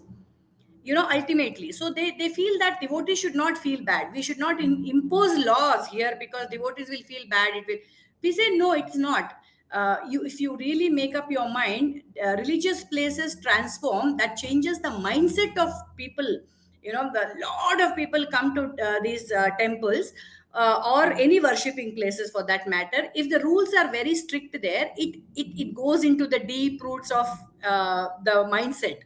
ultimately. So they feel that devotees should not feel bad. We should not impose laws here because devotees will feel bad. We say no, it's not. If you really make up your mind, religious places transform, that changes the mindset of people. The lot of people come to these temples, or any worshipping places for that matter. If the rules are very strict there, it goes into the deep roots of the mindset.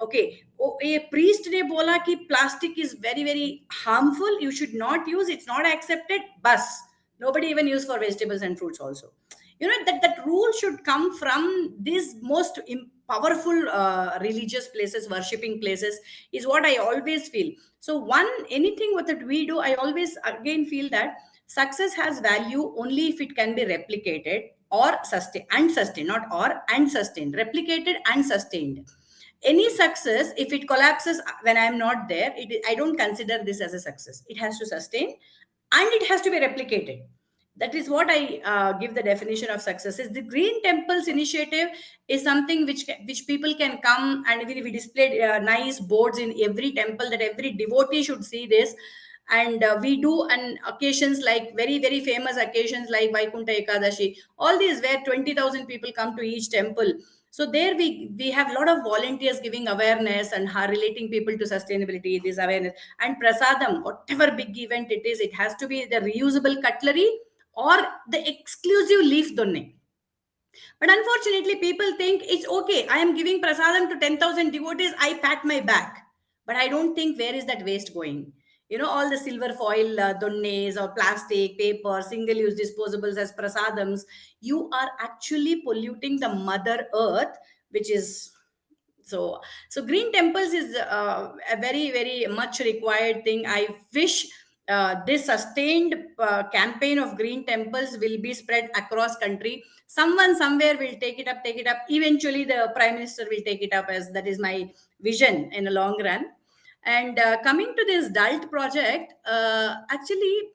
Okay, a priest ne bola ki plastic is very very harmful, you should not use, it's not accepted, bus nobody even use for vegetables and fruits also. That rule should come from these most powerful religious places, worshipping places, is what I always feel. So anything what that we do, I always again feel that success has value only if it can be replicated or sustained, not or and sustained, replicated and sustained. Any success, if it collapses when I am not there, I don't consider this as a success. It has to sustain and it has to be replicated. That is what I give the definition of success. Is the Green Temples initiative is something which people can come, and we displayed nice boards in every temple that every devotee should see this. And we do on occasions like very very famous occasions like Vaikunta Ekadashi, all these where 20,000 people come to each temple. So there we have a lot of volunteers giving awareness and relating people to sustainability, this awareness. And prasadam, whatever big event it is, it has to be the reusable cutlery or the exclusive leaf donne. But unfortunately, people think it's okay. I am giving prasadam to 10,000 devotees. I pat my back. But I don't think where is that waste going? All the silver foil donnes or plastic, paper, single-use disposables as prasadams, you are actually polluting the mother earth, which is so green temples is a very very much required thing. I wish this sustained campaign of green temples will be spread across country. Someone somewhere will take it up eventually. The prime minister will take it up, as that is my vision in the long run. And coming to this DALT project, actually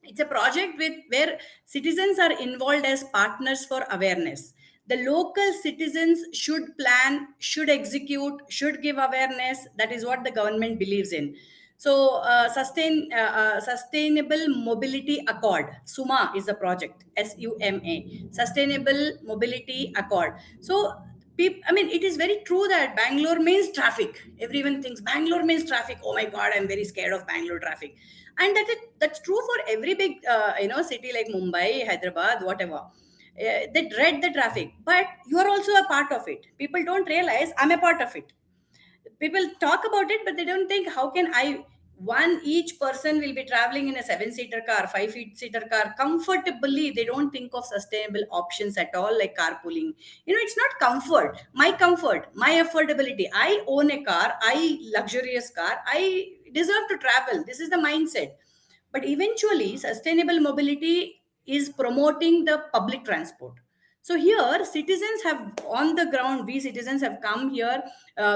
it's a project where citizens are involved as partners for awareness. The local citizens should plan, should execute, should give awareness. That is what the government believes in. So sustainable mobility accord, SUMA is the project, SUMA, sustainable mobility accord. So it is very true that Bangalore means traffic. Everyone thinks Bangalore means traffic. Oh my God, I'm very scared of Bangalore traffic. And that's true for every big city like Mumbai, Hyderabad, whatever. They dread the traffic, but you are also a part of it. People don't realize I'm a part of it. People talk about it, but they don't think, how can I, each person will be traveling in a 7-seater car, 5-seater car comfortably. They don't think of sustainable options at all, like carpooling. It's not comfort, my affordability. I own a car, luxurious car, I deserve to travel. This is the mindset. But eventually sustainable mobility is promoting the public transport. So here citizens have on the ground, we citizens have come here.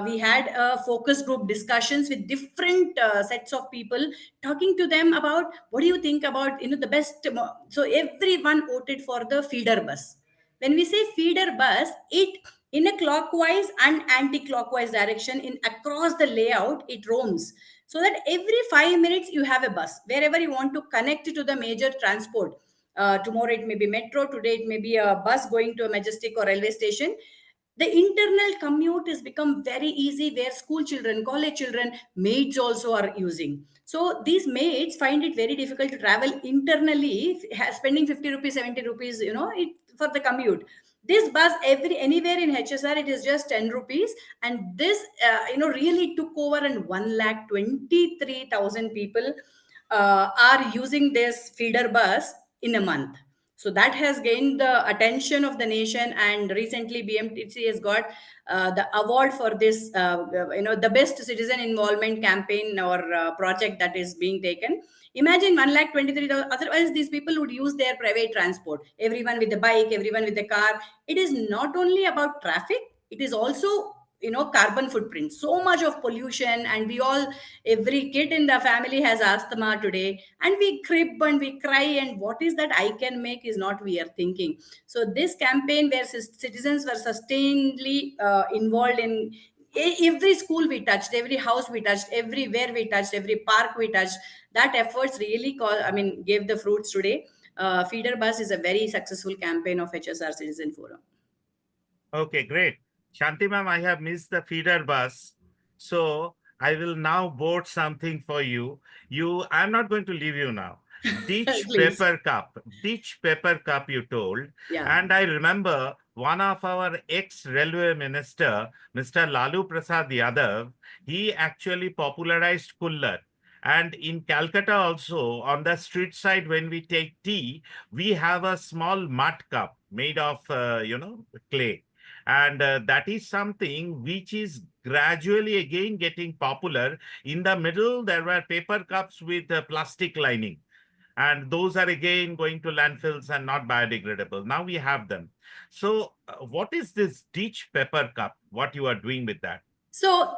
We had focus group discussions with different sets of people, talking to them about what do you think about the best. So everyone voted for the feeder bus. When we say feeder bus, it in a clockwise and anti-clockwise direction, in across the layout it roams, so that every 5 minutes you have a bus wherever you want to connect to the major transport. Tomorrow it may be metro, today it may be a bus going to a majestic or railway station. The internal commute has become very easy, where school children, college children, maids also are using. So these maids find it very difficult to travel internally, spending 50 rupees, 70 rupees, for the commute. This bus, anywhere in HSR, it is just 10 rupees. And this, really took over, and 1,23,000 people are using this feeder bus in a month. So that has gained the attention of the nation, and recently BMTC has got the award for this, the best citizen involvement campaign or project that is being taken. Imagine 1,23,000. Otherwise, these people would use their private transport. Everyone with the bike, everyone with the car. It is not only about traffic; it is also carbon footprint. So much of pollution, and every kid in the family has asthma today, and we crib and we cry, and what is that I can make is not we are thinking. So this campaign, where citizens were sustainably involved in every school we touched, every house we touched, everywhere we touched, every park we touched, that efforts really gave the fruits today. Feeder bus is a very successful campaign of HSR Citizen Forum. Okay, great. Shanti ma'am, I have missed the feeder bus. So I will now board something for you. I'm not going to leave you now. Ditch Please. paper cup. Ditch paper cup, you told. Yeah. And I remember one of our ex-railway minister, Mr. Lalu Prasad Yadav, he actually popularized Kullar. And in Calcutta also, on the street side, when we take tea, we have a small mud cup made of, clay. And that is something which is gradually again getting popular. In the middle, there were paper cups with plastic lining. And those are again going to landfills and not biodegradable. Now we have them. So what is this ditch paper cup? What you are doing with that? So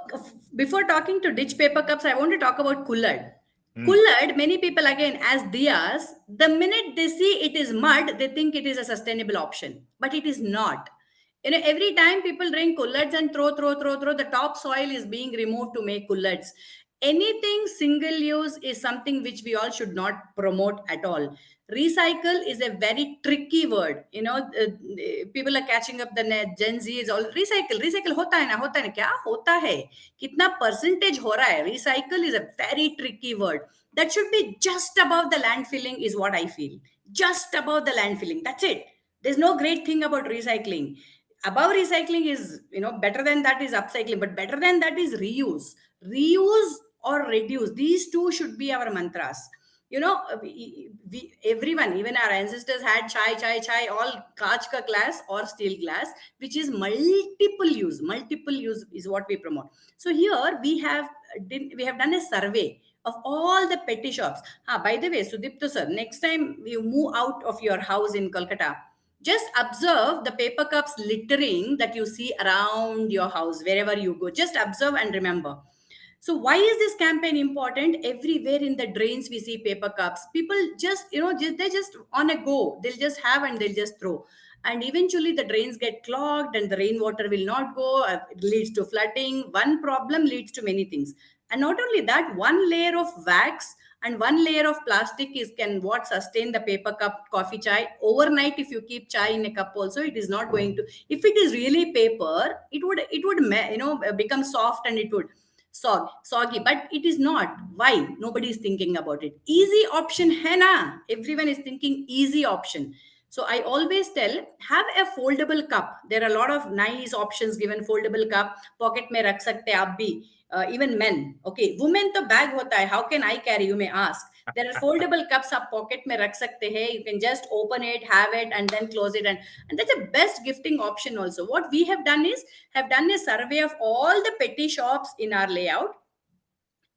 before talking to ditch paper cups, I want to talk about Kullad. Kullad, many people again as diyas, the minute they see it is mud, they think it is a sustainable option, but it is not. Every time people drink kullads and throw, the top soil is being removed to make kullads. Anything single use is something which we all should not promote at all. Recycle is a very tricky word. People are catching up the net. Gen Z is all recycle hota hai na kya hota hai, kitna percentage ho raha hai. Recycle is a very tricky word. That should be just above the landfilling is what I feel. Just above the landfilling. That's it. There's no great thing about recycling. Above recycling is, better than that is upcycling, but better than that is reuse or reduce. These two should be our mantras. Everyone, even our ancestors had chai, all kaach ka glass or steel glass, which is multiple use is what we promote. So here we have done a survey of all the petty shops. By the way, Sudipta sir, next time you move out of your house in Kolkata, just observe the paper cups littering that you see around your house, wherever you go. Just observe and remember. So why is this campaign important? Everywhere in the drains we see paper cups. People just, they're just on a go. They'll just have and they'll just throw. And eventually the drains get clogged and the rainwater will not go. It leads to flooding. One problem leads to many things. And not only that, one layer of wax and one layer of plastic can what sustain the paper cup coffee chai overnight. If you keep chai in a cup also, it is not going to. If it is really paper, it would become soft and it would soggy, but it is not. Why? Nobody is thinking about it. Easy option hai na. Everyone is thinking easy option. So I always tell, have a foldable cup. There are a lot of nice options given. Foldable cup, pocket mein rakh sakte aap bhi. Even men. Okay, women to bag hota hai. How can I carry? You may ask. There are foldable cups आप pocket में रख सकते हैं. You can just open it, have it, and then close it, and that's a best gifting option also. What we have done is have done a survey of all the petty shops in our layout,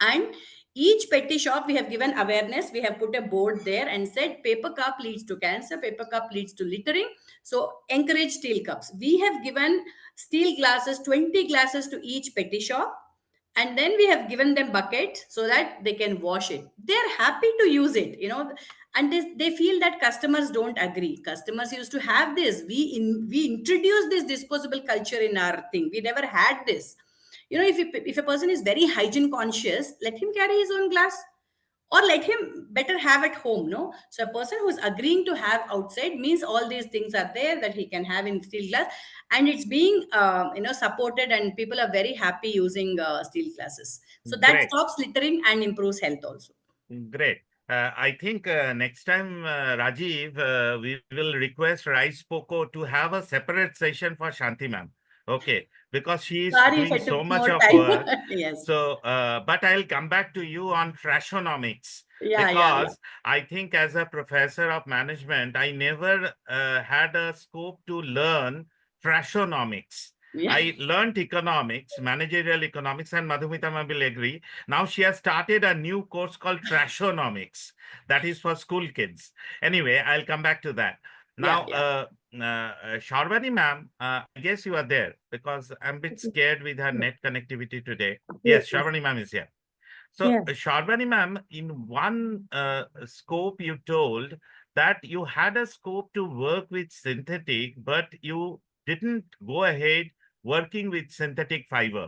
and each petty shop we have given awareness. We have put a board there and said paper cup leads to cancer, paper cup leads to littering. So encourage steel cups. We have given steel glasses, 20 glasses to each petty shop. And then we have given them bucket so that they can wash it. They're happy to use it, and they feel that customers don't agree. Customers used to have this. We introduced this disposable culture in our thing. We never had this. If a person is very hygiene conscious, let him carry his own glass. or let him better have at home, no? So a person who's agreeing to have outside means all these things are there that he can have in steel glass, and it's being supported, and people are very happy using steel glasses. So that Great. stops littering and improves health also. Great. I think next time, Rajiv, we will request RISE PECOWOrld to have a separate session for Shanti ma'am. Okay, because she is Sorry if doing I so took much more of time. work. Yes. So, but I'll come back to you on trashonomics, Yeah, because I think as a professor of management, I never had a scope to learn trashonomics. yeah. I learned economics, managerial economics, and Madhumita ma'am will agree. Now she has started a new course called trashonomics, that is for school kids. Anyway, I'll come back to that. Now, Sharbani ma'am, I guess you are there, because I'm a bit scared with her net connectivity today. Yes, Sharbani ma'am is here. So, Yes. Sharbani ma'am, in one scope, you told that you had a scope to work with synthetic, but you didn't go ahead working with synthetic fiber.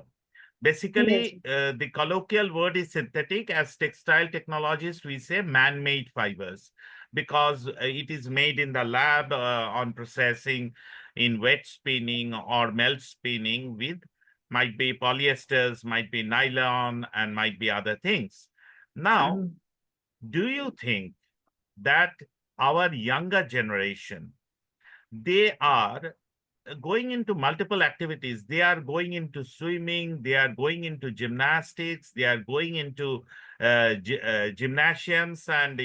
Basically, the colloquial word is synthetic. As textile technologists, we say man-made fibers, because it is made in the lab on processing in wet spinning or melt spinning with, might be polyesters, might be nylon, and might be other things. Now, do you think that our younger generation, they are going into multiple activities? They are going into swimming, they are going into gymnastics, they are going into gymnasiums and,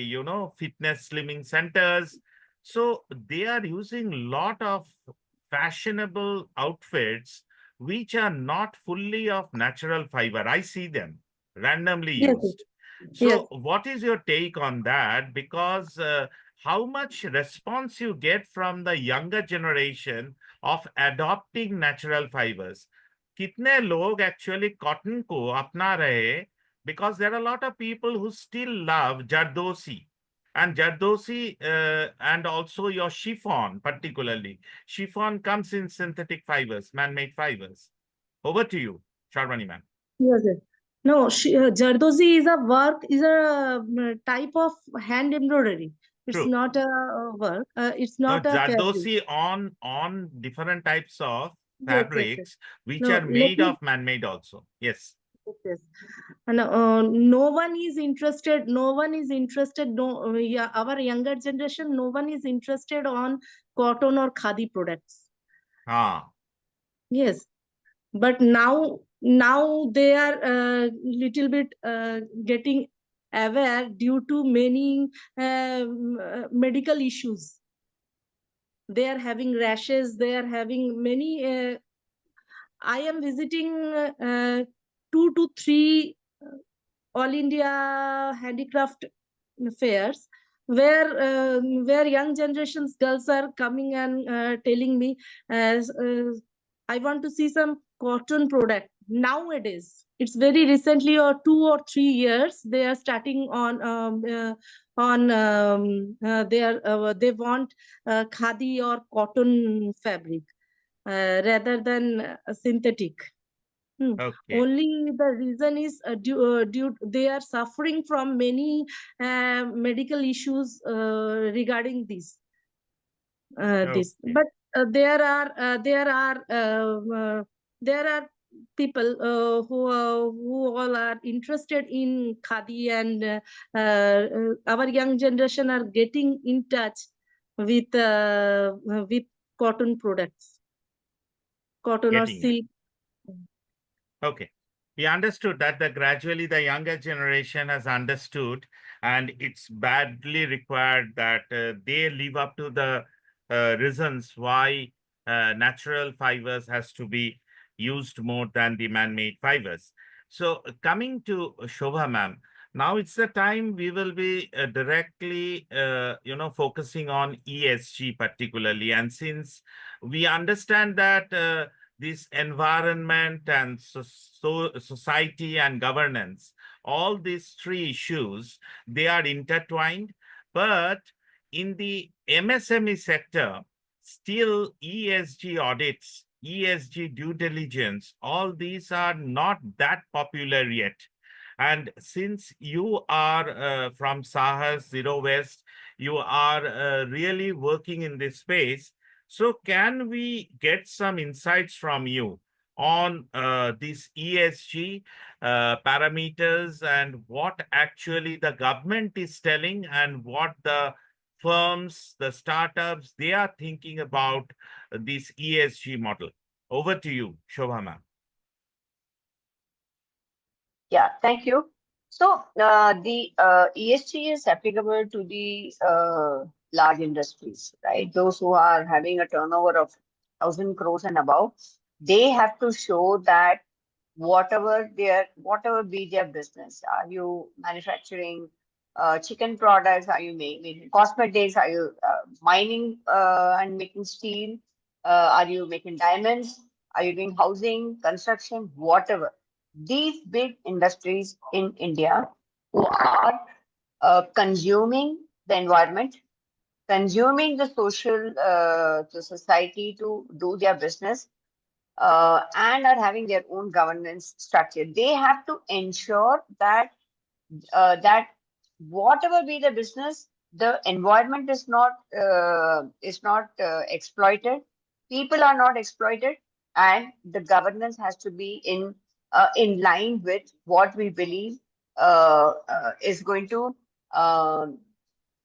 fitness slimming centers. So they are using a lot of fashionable outfits which are not fully of natural fiber. I see them randomly Yes. used. Yes. So what is your take on that? Because how much response you get from the younger generation of adopting natural fibers? कितने लोग actually cotton को अपना रहे? Because there are a lot of people who still love Jardosi. And Jardosi and also your chiffon, particularly. Chiffon comes in synthetic fibers, man-made fibers. Over to you, Sharvani ma'am. Yes, yes. No, Jardozi is a type of hand embroidery. It's True. not a work. It's No, not a fabric. Zardosi on different types of Yes, yes, yes. fabrics which No, are let made me. of man-made also. Yes. Yes, yes. And no one is interested. No one is interested. No, yeah, our younger generation. No one is interested on cotton or khadi products. Ah, Yes, but now they are little bit getting aware due to many medical issues. They are having rashes. They are having many. I am visiting 2 to 3 all India handicraft fairs where young generations girls are coming and telling me as I want to see some cotton product. Nowadays it's very recently, or 2 or 3 years, they are starting they want khadi or cotton fabric rather than synthetic. okay. Only the reason is due they are suffering from many medical issues regarding this. This, Okay. but there are people who all are interested in khadi, and our young generation are getting in touch with cotton products, cotton or Getting it. silk. Okay. We understood that gradually the younger generation has understood, and it's badly required that they live up to the reasons why natural fibers has to be used more than the man-made fibers. So coming to Shobha ma'am, now it's the time we will be directly, focusing on ESG particularly. And since we understand that this environment and society and governance, all these three issues, they are intertwined. But in the MSME sector, still ESG audits, ESG due diligence, all these are not that popular yet. And since you are from Saahas, Zero Waste, you are really working in this space. So can we get some insights from you on these ESG parameters and what actually the government is telling and what the firms, the startups, they are thinking about this ESG model? Over to you, Shobha ma'am. Yeah, thank you. So the ESG is applicable to the large industries, right? Those who are having a turnover of 1,000 crores and above, they have to show that whatever be their business, are you manufacturing chicken products? Are you making cosmetics? Are you mining and making steel? Are you making diamonds? Are you doing housing, construction, whatever? These big industries in India who are consuming the environment, consuming the the society to do their business, and are having their own governance structure. They have to ensure that that whatever be the business, the environment is not exploited, people are not exploited, and the governance has to be in line with what we believe is going to um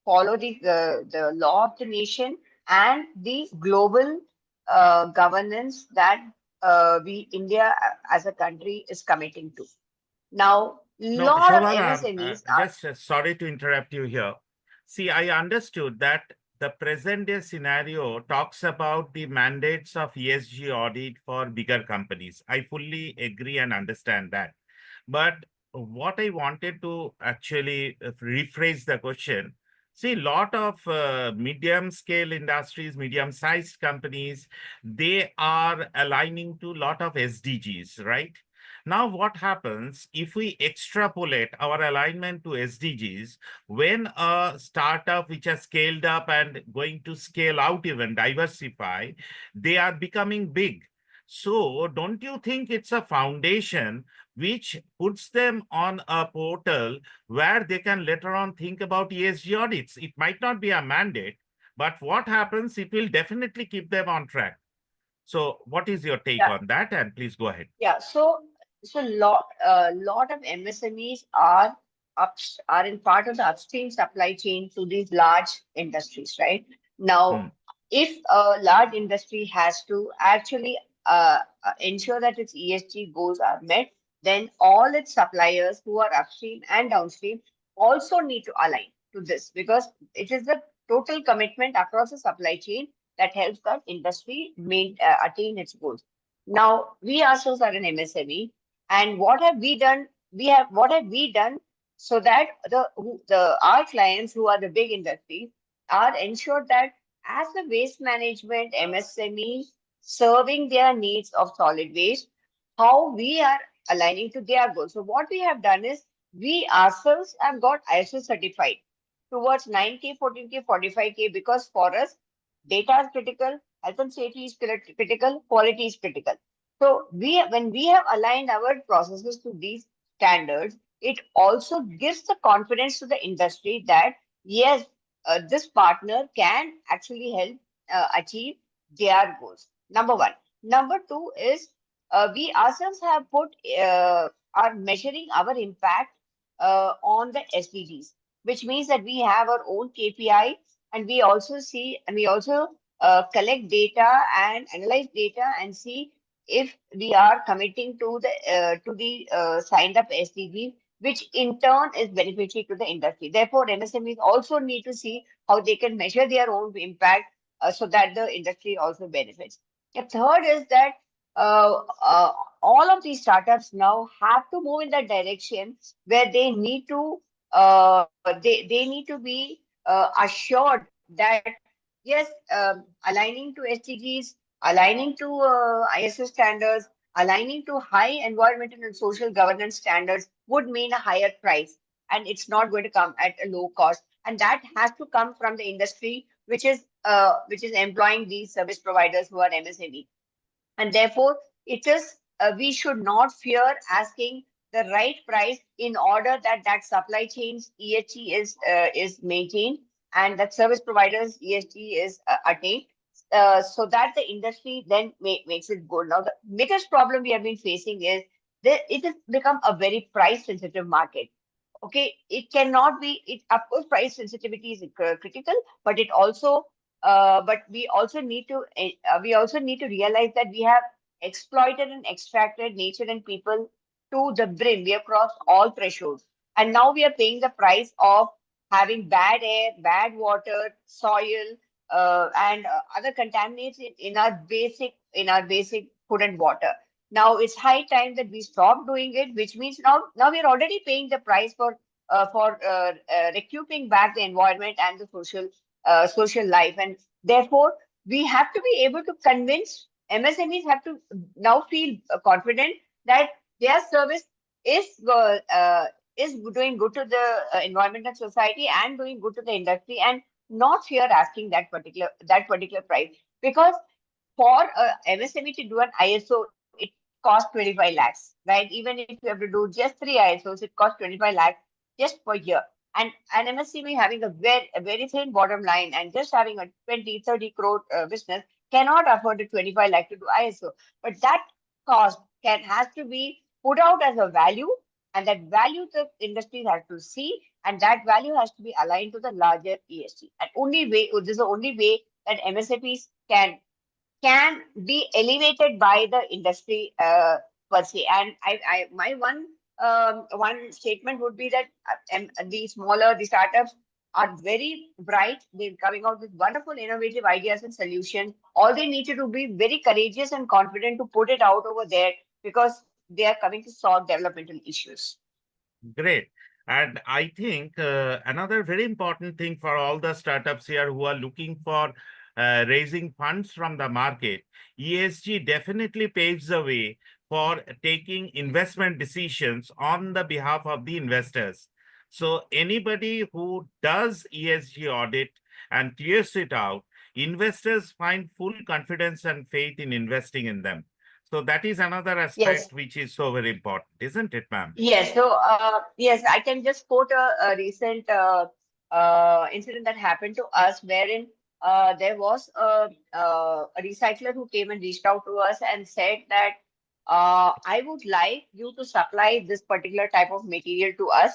follow the law of the nation and the global governance that we India as a country is committing to. Now, No, lot of Shobha ma'am, MSMEs are just sorry to interrupt you here. See, I understood that the present day scenario talks about the mandates of ESG audit for bigger companies. I fully agree and understand that. But what I wanted to actually rephrase the question, see, lot of medium scale industries, medium sized companies, they are aligning to lot of SDGs, right? Now, what happens if we extrapolate our alignment to SDGs when a startup which has scaled up and going to scale out, even diversify, they are becoming big. So, don't you think it's a foundation which puts them on a portal where they can later on think about ESG audits? It might not be a mandate, but what happens, it will definitely keep them on track. So, what is your take yeah on that? And please go ahead. yeah. So lot of MSMEs are in part of the upstream supply chain to these large industries, right? Hmm. Now, if a large industry has to actually ensure that its ESG goals are met, then all its suppliers who are upstream and downstream also need to align to this, because it is the total commitment across the supply chain that helps that industry attain its goals. Now, we ourselves are an MSME, and what have we done? What have we done so that the our clients who are the big industries are ensured that as the waste management MSME serving their needs of solid waste, how we are aligning to their goals. So what we have done is we ourselves have got ISO certified towards 9K, 14K, 45K, because for us data is critical, health and safety is critical, quality is critical. So when we have aligned our processes to these standards, it also gives the confidence to the industry that yes, this partner can actually help achieve their goals. Number one. Number two is we ourselves have are measuring our impact on the SDGs, which means that we have our own KPI, and we also collect data and analyze data and see if we are committing to the signed up SDG, which in turn is beneficial to the industry. Therefore, MSMEs also need to see how they can measure their own impact so that the industry also benefits. The third is that uh, uh, all of these startups now have to move in that direction where they need to they need to be assured that yes, aligning to SDGs, aligning to ISO standards, aligning to high environmental and social governance standards would mean a higher price, and it's not going to come at a low cost. And that has to come from the industry, which is employing these service providers who are MSME. And therefore, it is we should not fear asking the right price in order that that supply chain's ESG is maintained and that service providers ESG is attained, so that the industry then makes it good. Now, the biggest problem we have been facing is that it has become a very price sensitive market. Okay, it cannot be. It, of course, price sensitivity is critical, but it also, but we also need to realize that we have exploited and extracted nature and people to the brim. We have crossed all thresholds, and now we are paying the price of having bad air, bad water, soil, and other contaminants in our basic food and water. Now it's high time that we stop doing it, which means now we're already paying the price for recouping back the environment and the social life, and therefore we have to be able to convince MSMEs have to now feel confident that their service is doing good to the environment and society and doing good to the industry, and not fear asking that particular price, because for MSME to do an ISO, it costs 25 lakhs, right? Even if you have to do just 3 ISOs, it costs 25 lakhs just per year. And an MSME having a very thin bottom line and just having a 20-30 crore business cannot afford a 25 lakh to do ISO. But that cost has to be put out as a value, and that value the industry has to see, and that value has to be aligned to the larger ESG. And this is the only way that MSMEs can be elevated by the industry per se. And my one statement would be that the startups are very bright. They're coming out with wonderful, innovative ideas and solutions. All they need to do be very courageous and confident to put it out over there, because they are coming to solve developmental issues. Great. And I think another very important thing for all the startups here who are looking for raising funds from the market, ESG definitely paves the way for taking investment decisions on the behalf of the investors. So anybody who does ESG audit and clears it out, investors find full confidence and faith in investing in them. So that is another aspect which is so very important, isn't it, ma'am? Yes. So yes, I can just quote a recent incident that happened to us, wherein there was a recycler who came and reached out to us and said that I would like you to supply this particular type of material to us,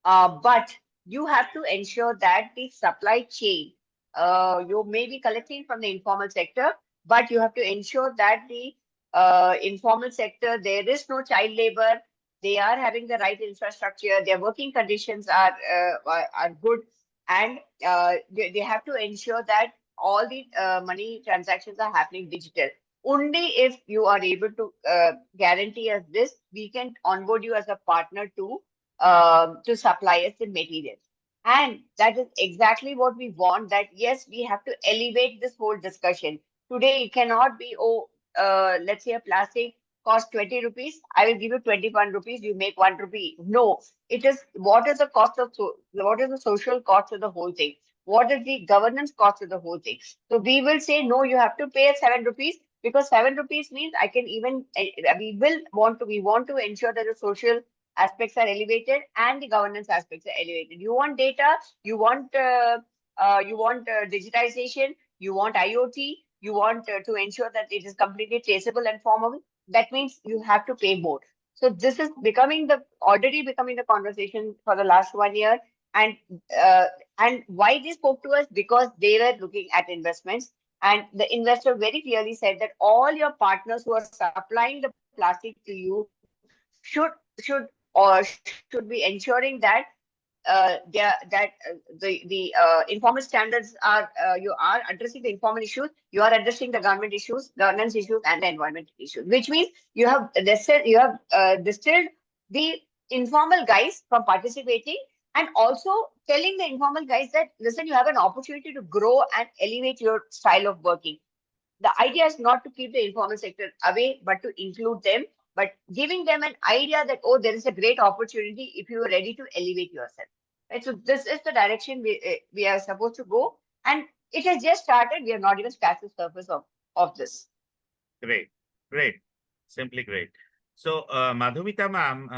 but you have to ensure that the supply chain, you may be collecting from the informal sector, but you have to ensure that the informal sector, there is no child labor, they are having the right infrastructure, their working conditions are good, and they have to ensure that all the money transactions are happening digital. Only if you are able to guarantee us this, we can onboard you as a partner to supply us the material. And that is exactly what we want, that yes, we have to elevate this whole discussion. Today, it cannot be, let's say a plastic costs 20 rupees, I will give you 21 rupees, you make 1 rupee. No, it is what is the cost of, what is the social cost of the whole thing? What is the governance cost of the whole thing? So we will say, no, you have to pay 7 rupees, because 7 rupees means I can even, we want to ensure that the social aspects are elevated and the governance aspects are elevated. You want data, you want digitization, you want IoT, you want to ensure that it is completely traceable and formable. That means you have to pay more. So this is already becoming the conversation for the last 1 year. And why they spoke to us? Because they were looking at investments, and the investor very clearly said that all your partners who are supplying the plastic to you should be ensuring that the informal standards are, you are addressing the informal issues, you are addressing the government issues, governance issues, and the environmental issues, which means you have distilled the informal guys from participating, and also telling the informal guys that, listen, you have an opportunity to grow and elevate your style of working. The idea is not to keep the informal sector away, but to include them, but giving them an idea that, oh, there is a great opportunity if you are ready to elevate yourself. Right? So this is the direction we are supposed to go. And it has just started. We have not even scratched the surface of this. Great, great, simply great. So, Madhumita ma'am,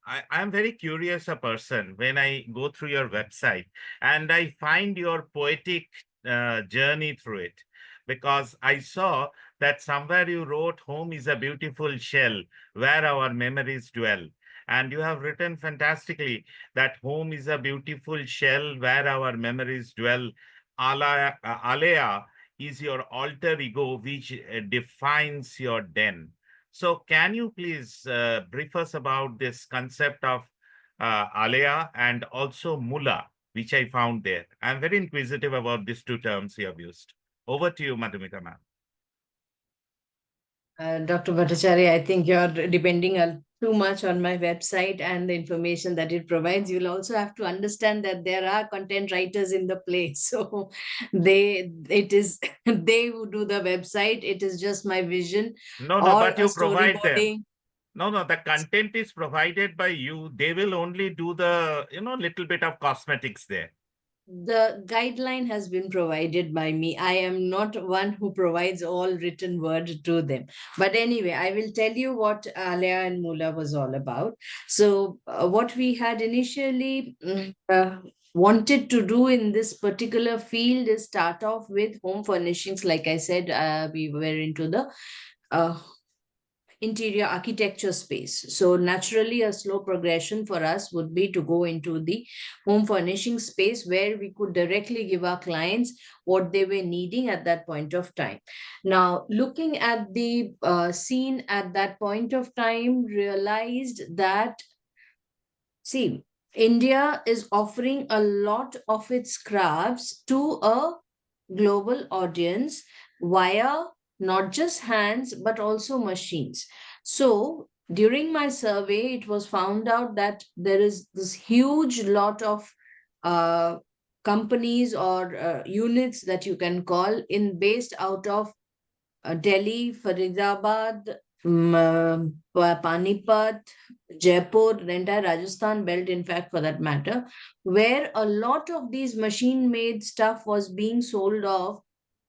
I'm very curious a person when I go through your website and I find your poetic journey through it, because I saw that somewhere you wrote, "Home is a beautiful shell where our memories dwell." And you have written fantastically that home is a beautiful shell where our memories dwell. Alea is your alter ego, which defines your den. So can you please brief us about this concept of Alea and also Mula, which I found there? I'm very inquisitive about these two terms you have used. Over to you, Madhumita ma'am. Dr. Bhattacharya, I think you're depending too much on my website and the information that it provides. You'll also have to understand that there are content writers in the place. So it is they who do the website. It is just my vision No, or but a you provide them. storyboarding. No, the content is provided by you. They will only do the, little bit of cosmetics there. The guideline has been provided by me. I am not one who provides all written word to them. But anyway, I will tell you what Alea and Mula was all about. So, what we had initially wanted to do in this particular field is start off with home furnishings. Like I said, we were into the uh, interior architecture space. So naturally, a slow progression for us would be to go into the home furnishing space where we could directly give our clients what they were needing at that point of time. Now, looking at the scene at that point of time, realized that, see, India is offering a lot of its crafts to a global audience via not just hands but also machines. So during my survey, it was found out that there is this huge lot of uh, companies or units that you can call in based out of Delhi, Faridabad, Panipat, Jaipur, the entire Rajasthan belt, in fact, for that matter, where a lot of these machine made stuff was being sold off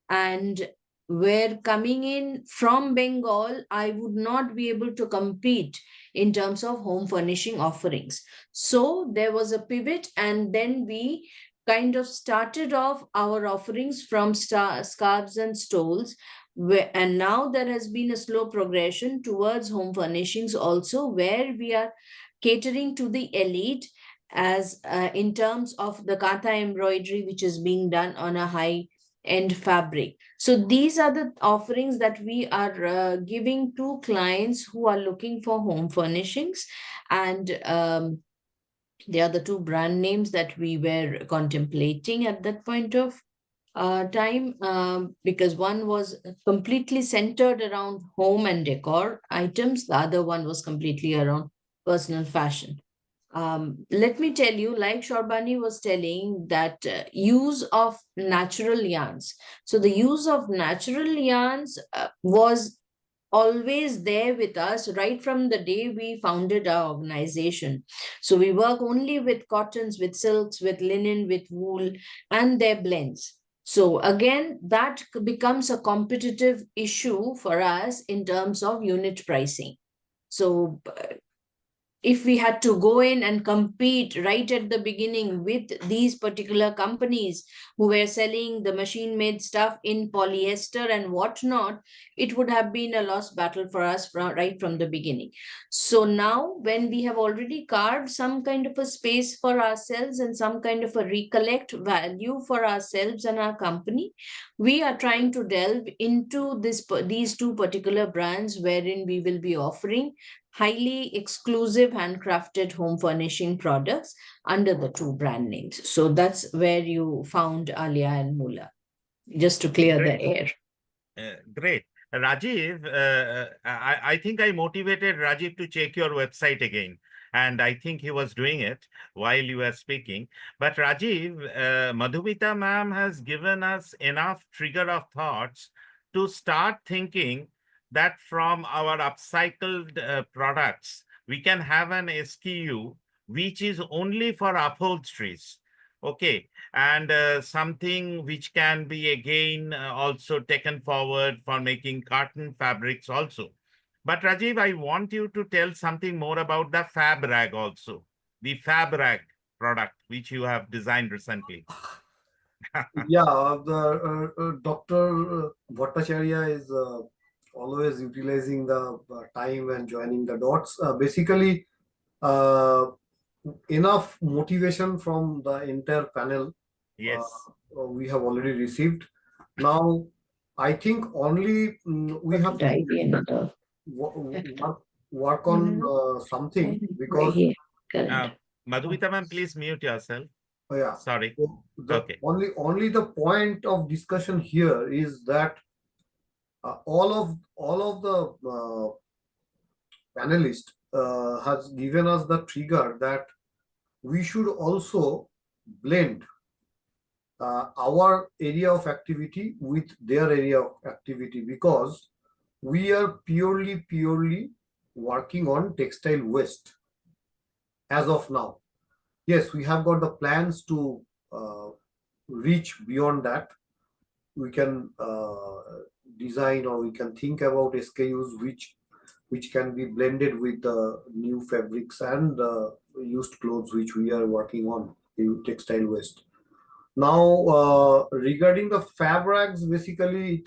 and were coming in from Bengal, I would not be able to compete in terms of home furnishing offerings. So there was a pivot, and then we kind of started off our offerings from scarves and stoles. And now there has been a slow progression towards home furnishings also, where we are catering to the elite as in terms of the katha embroidery, which is being done on a high end fabric. So these are the offerings that we are giving to clients who are looking for home furnishings. And they are the two brand names that we were contemplating at that point of time, because one was completely centered around home and decor items. The other one was completely around personal fashion. Let me tell you, like Shorbani was telling, that use of natural yarns. So the use of natural yarns was always there with us right from the day we founded our organization. So we work only with cottons, with silks, with linen, with wool, and their blends. So again, that becomes a competitive issue for us in terms of unit pricing. So if we had to go in and compete right at the beginning with these particular companies who were selling the machine made stuff in polyester and whatnot, it would have been a lost battle for us right from the beginning. So now, when we have already carved some kind of a space for ourselves and some kind of a recollect value for ourselves and our company, we are trying to delve into these two particular brands wherein we will be offering highly exclusive handcrafted home furnishing products under the two brand names. So that's where you found Alia and Mula, just to clear Great. the air. Great. Rajiv, I think I motivated Rajiv to check your website again. And I think he was doing it while you were speaking. But Rajiv, Madhumita ma'am has given us enough trigger of thoughts to start thinking that from our upcycled products, we can have an SKU which is only for upholsteries. Okay, and something which can be again also taken forward for making cotton fabrics also. But Rajiv, I want you to tell something more about the FabRag also, the FabRag product which you have designed recently. Yeah, Dr. Bhattacharya is always utilizing the time and joining the dots. Basically, uh, enough motivation from the entire panel Yes. we have already received. Now, I think only we have to work on something, because Madhumita ma'am, please mute yourself. yeah, Sorry. so the Okay. only the point of discussion here is that all of the panelists has given us the trigger that we should also blend our area of activity with their area of activity, because we are purely working on textile waste as of now. Yes, we have got the plans to reach beyond that. We can design, or we can think about SKUs which can be blended with the new fabrics and used clothes which we are working on in textile waste. Now, regarding the fabrics, basically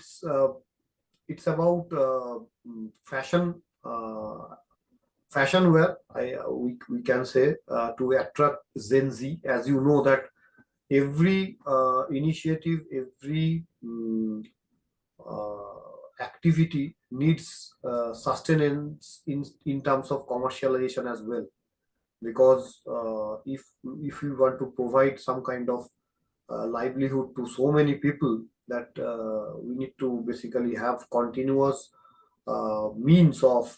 it's about fashion fashion wear. We can say to attract Gen Z. As you know that every initiative, every activity needs sustenance in terms of commercialization as well, because if we want to provide some kind of livelihood to so many people, that we need to basically have continuous means of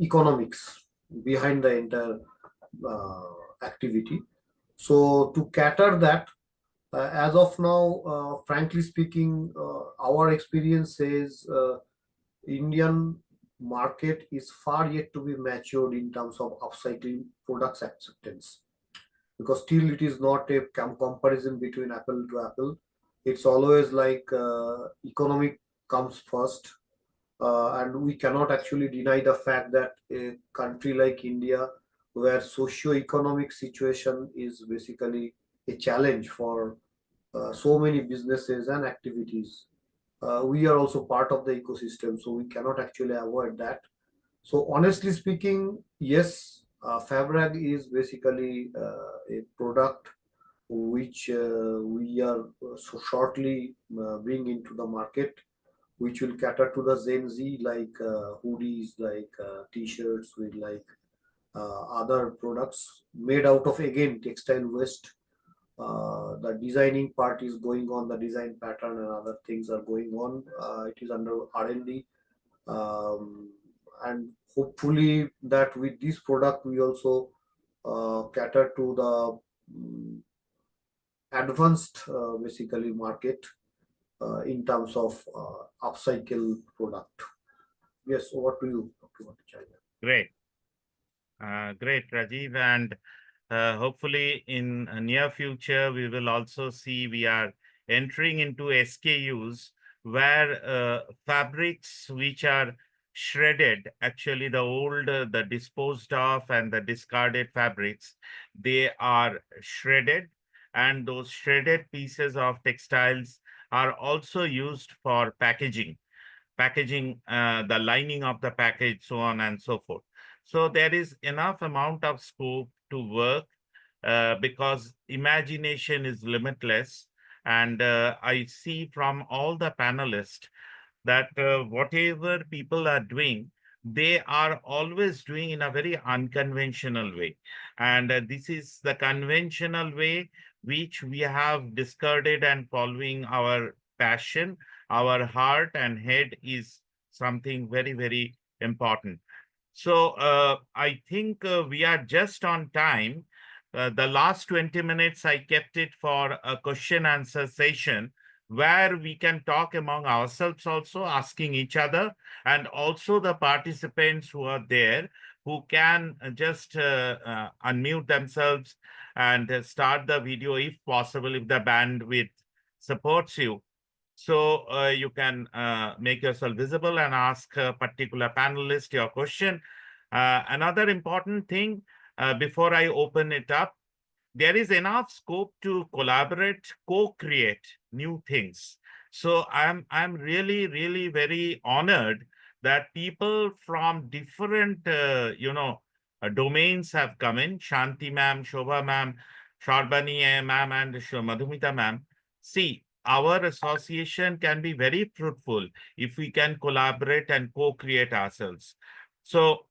economics behind the entire activity. So to cater that, as of now, frankly speaking, our experience says Indian market is far yet to be matured in terms of upcycling products acceptance, because still it is not a comparison between apple to apple. It's always like economic comes first, and we cannot actually deny the fact that a country like India, where socio-economic situation is basically a challenge for so many businesses and activities, we are also part of the ecosystem, so we cannot actually avoid that. So honestly speaking, yes, Fabrag is basically a product which we are so shortly bring into the market, which will cater to the Gen Z, like hoodies, like t-shirts with like other products made out of, again, textile waste. The designing part is going on, the design pattern and other things are going on. It is under R&D, and hopefully that with this product we also cater to the advanced basically market in terms of upcycle product. Yes, over to you, Dr. Bhattacharya. Great. Great, Rajiv. And hopefully in a near future, we will also see we are entering into SKUs where fabrics which are shredded, actually the old, the disposed of and the discarded fabrics, they are shredded, and those shredded pieces of textiles are also used for packaging, the lining of the package, so on and so forth. So there is enough amount of scope to work because imagination is limitless. And I see from all the panelists that whatever people are doing, they are always doing in a very unconventional way. And this is the conventional way which we have discarded, and following our passion, our heart and head is something very, very important. So I think we are just on time. The last 20 minutes, I kept it for a question answer session where we can talk among ourselves also, asking each other, and also the participants who are there, who can just unmute themselves and start the video if possible, if the bandwidth supports you. So you can make yourself visible and ask a particular panelist your question. Another important thing before I open it up, there is enough scope to collaborate, co-create new things. So I'm really very honored that people from different domains have come in. Shanti ma'am, Shobha ma'am, Sharbani ma'am, and Madhumita ma'am. See, our association can be very fruitful if we can collaborate and co-create ourselves. So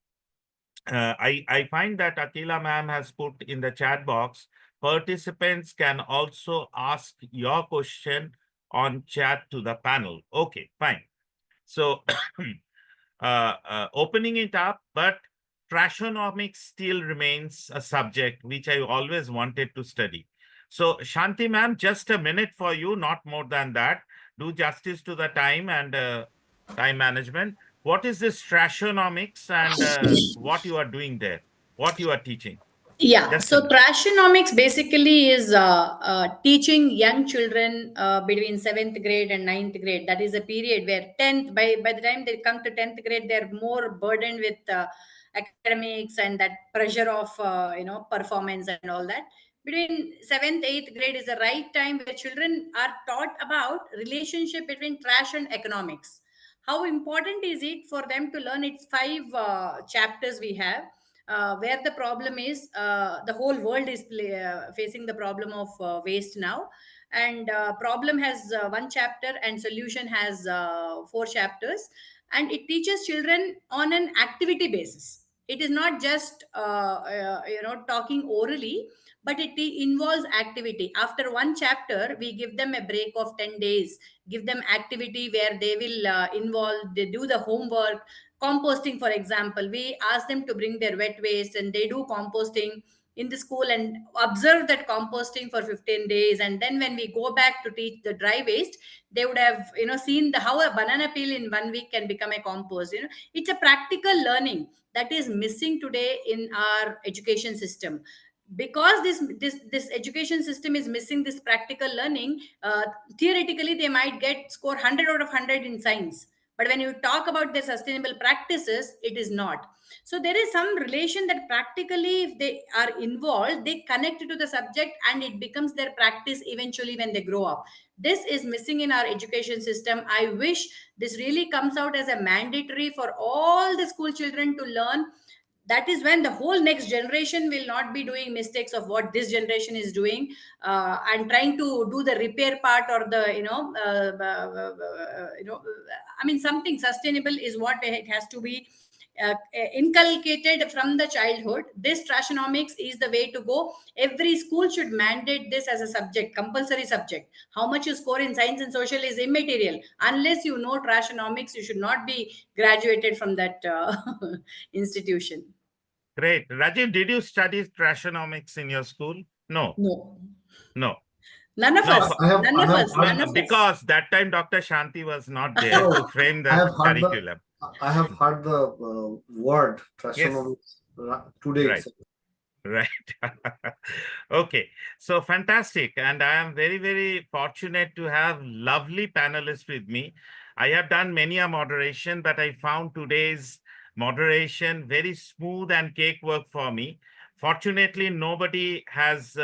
I find that Akila ma'am has put in the chat box, participants can also ask your question on chat to the panel. Okay, fine. So opening it up, but trashonomics still remains a subject which I always wanted to study. So Shanti ma'am, just a minute for you, not more than that. Do justice to the time and time management. What is this trashonomics and what you are doing there? What you are teaching? Yeah, Just a so minute. trashonomics basically is teaching young children between seventh grade and ninth grade. That is a period where tenth by the time they come to tenth grade, they're more burdened with academics and that pressure of performance and all that. Between seventh eighth grade is the right time where children are taught about relationship between trash and economics. How important is it for them to learn? It's five chapters we have, where the problem is the whole world is facing the problem of waste now, and problem has one chapter and solution has four chapters, and it teaches children on an activity basis. It is not just talking orally, but it involves activity. After one chapter we give them a break of 10 days, give them activity where they will involve, they do the homework. Composting, for example, we ask them to bring their wet waste and they do composting in the school and observe that composting for 15 days, and then when we go back to teach the dry waste, they would have seen how a banana peel in 1 week can become a compost. It's a practical learning that is missing today in our education system. Because this education system is missing this practical learning, theoretically they might get score 100 out of 100 in science, but when you talk about their sustainable practices, it is not. So there is some relation that practically if they are involved, they connect to the subject and it becomes their practice eventually when they grow up. This is missing in our education system. I wish this really comes out as a mandatory for all the school children to learn. That is when the whole next generation will not be doing mistakes of what this generation is doing, and trying to do the repair part or the I mean, something sustainable is what it has to be inculcated from the childhood. This trashonomics is the way to go. Every school should mandate this as a subject, compulsory subject. How much you score in science and social is immaterial. Unless you know trashonomics, you should not be graduated from that institution. Great. Rajiv, did you study trashonomics in your school? No. No. No. None of No, us. None of us. None of us. because that time Dr. Shanti was not there No, to frame I the have heard curriculum. I have heard the word Yes. trashonomics today Right. itself. Right. Okay. So fantastic. And I am very fortunate to have lovely panelists with me. I have done many a moderation, but I found today's moderation very smooth and cakewalk for me. Fortunately, nobody has,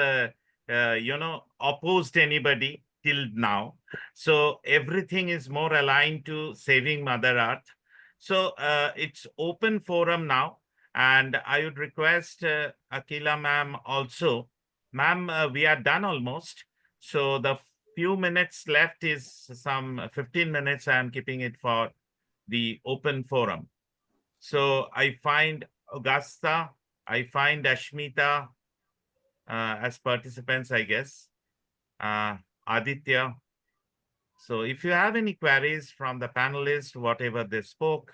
opposed anybody till now. So everything is more aligned to saving Mother Earth. So it's open forum now. And I would request Akila ma'am also. Ma'am, we are done almost. So the few minutes left is some 15 minutes. I am keeping it for the open forum. So I find Augusta, I find Ashmita as participants, I guess. Aditya. So if you have any queries from the panelists, whatever they spoke,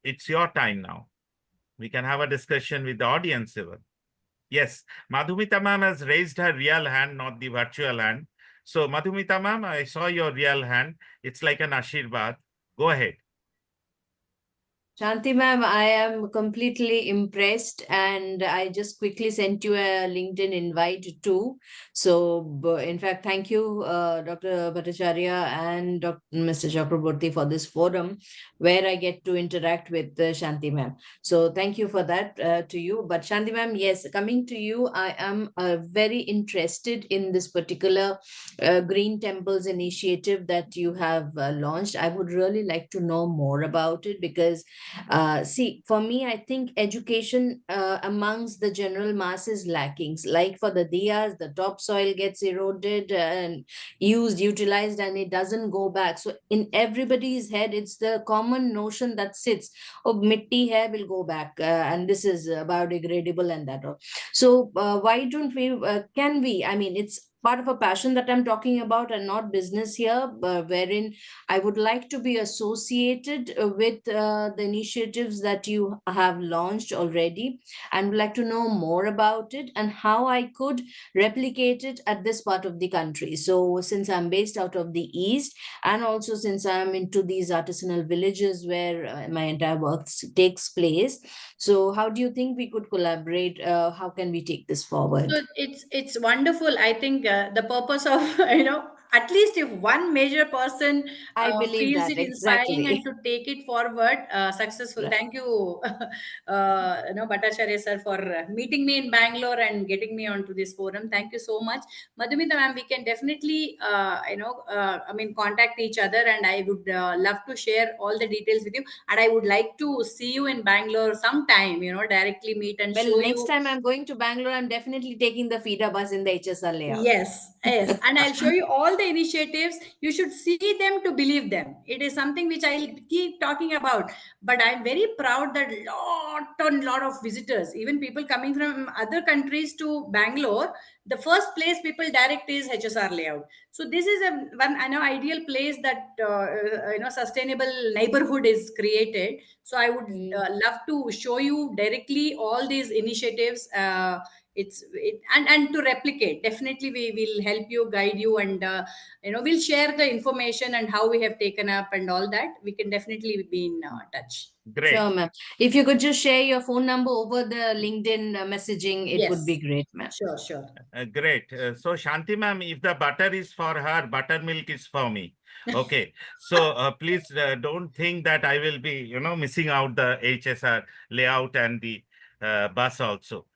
it's your time now. We can have a discussion with the audience even. Yes, Madhumita ma'am has raised her real hand, not the virtual hand. So Madhumita ma'am, I saw your real hand. It's like an Ashirvad. Go ahead. Shanti ma'am, I am completely impressed, and I just quickly sent you a LinkedIn invite too. So, in fact, thank you, Dr. Bhattacharya and Mr. Chakraborty for this forum where I get to interact with Shanti ma'am. So, thank you for that to you. But Shanti ma'am, yes, coming to you, I am very interested in this particular Green Temples initiative that you have launched. I would really like to know more about it because see, for me, I think education amongst the general mass is lacking. Like for the diyas, the topsoil gets eroded and used, utilized, and it doesn't go back. So in everybody's head, it's the common notion that sits, oh, mitti hai will go back, and this is biodegradable and that all. So why don't we? Can we? I mean, it's part of a passion that I'm talking about, and not business here, wherein I would like to be associated with the initiatives that you have launched already, and would like to know more about it and how I could replicate it at this part of the country. So, since I'm based out of the East, and also since I'm into these artisanal villages where my entire work takes place, so how do you think we could collaborate? How can we take this forward? So it's wonderful. I think the purpose of at least if one major person I believe feels that it inspiring and exactly. to take it forward, successful. Right. Thank you, Bhattacharya sir, for meeting me in Bangalore and getting me onto this forum. Thank you so much, Madhumita ma'am. We can definitely I mean contact each other, and I would love to share all the details with you. And I would like to see you in Bangalore sometime. Directly meet and Well, show next you. time I'm going to Bangalore, I'm definitely taking the feeder bus in the HSR layout. Yes, yes. And I'll show you all the initiatives. You should see them to believe them. It is something which I'll keep talking about. But I'm very proud that lot of visitors, even people coming from other countries to Bangalore, the first place people direct is HSR layout. So this is a one ideal place that sustainable neighborhood is created. So I would Mm. love to show you directly all these initiatives. And to replicate, definitely we will help you, guide you, and we'll share the information and how we have taken up and all that. We can definitely be in touch. Sure, Great. ma'am. If you could just share your phone number over the LinkedIn messaging, it would be Yes, great, ma'am. sure. Great. So Shanti ma'am, if the butter is for her, buttermilk is for me. Okay. So please don't think that I will be, missing out the HSR layout and the bus also.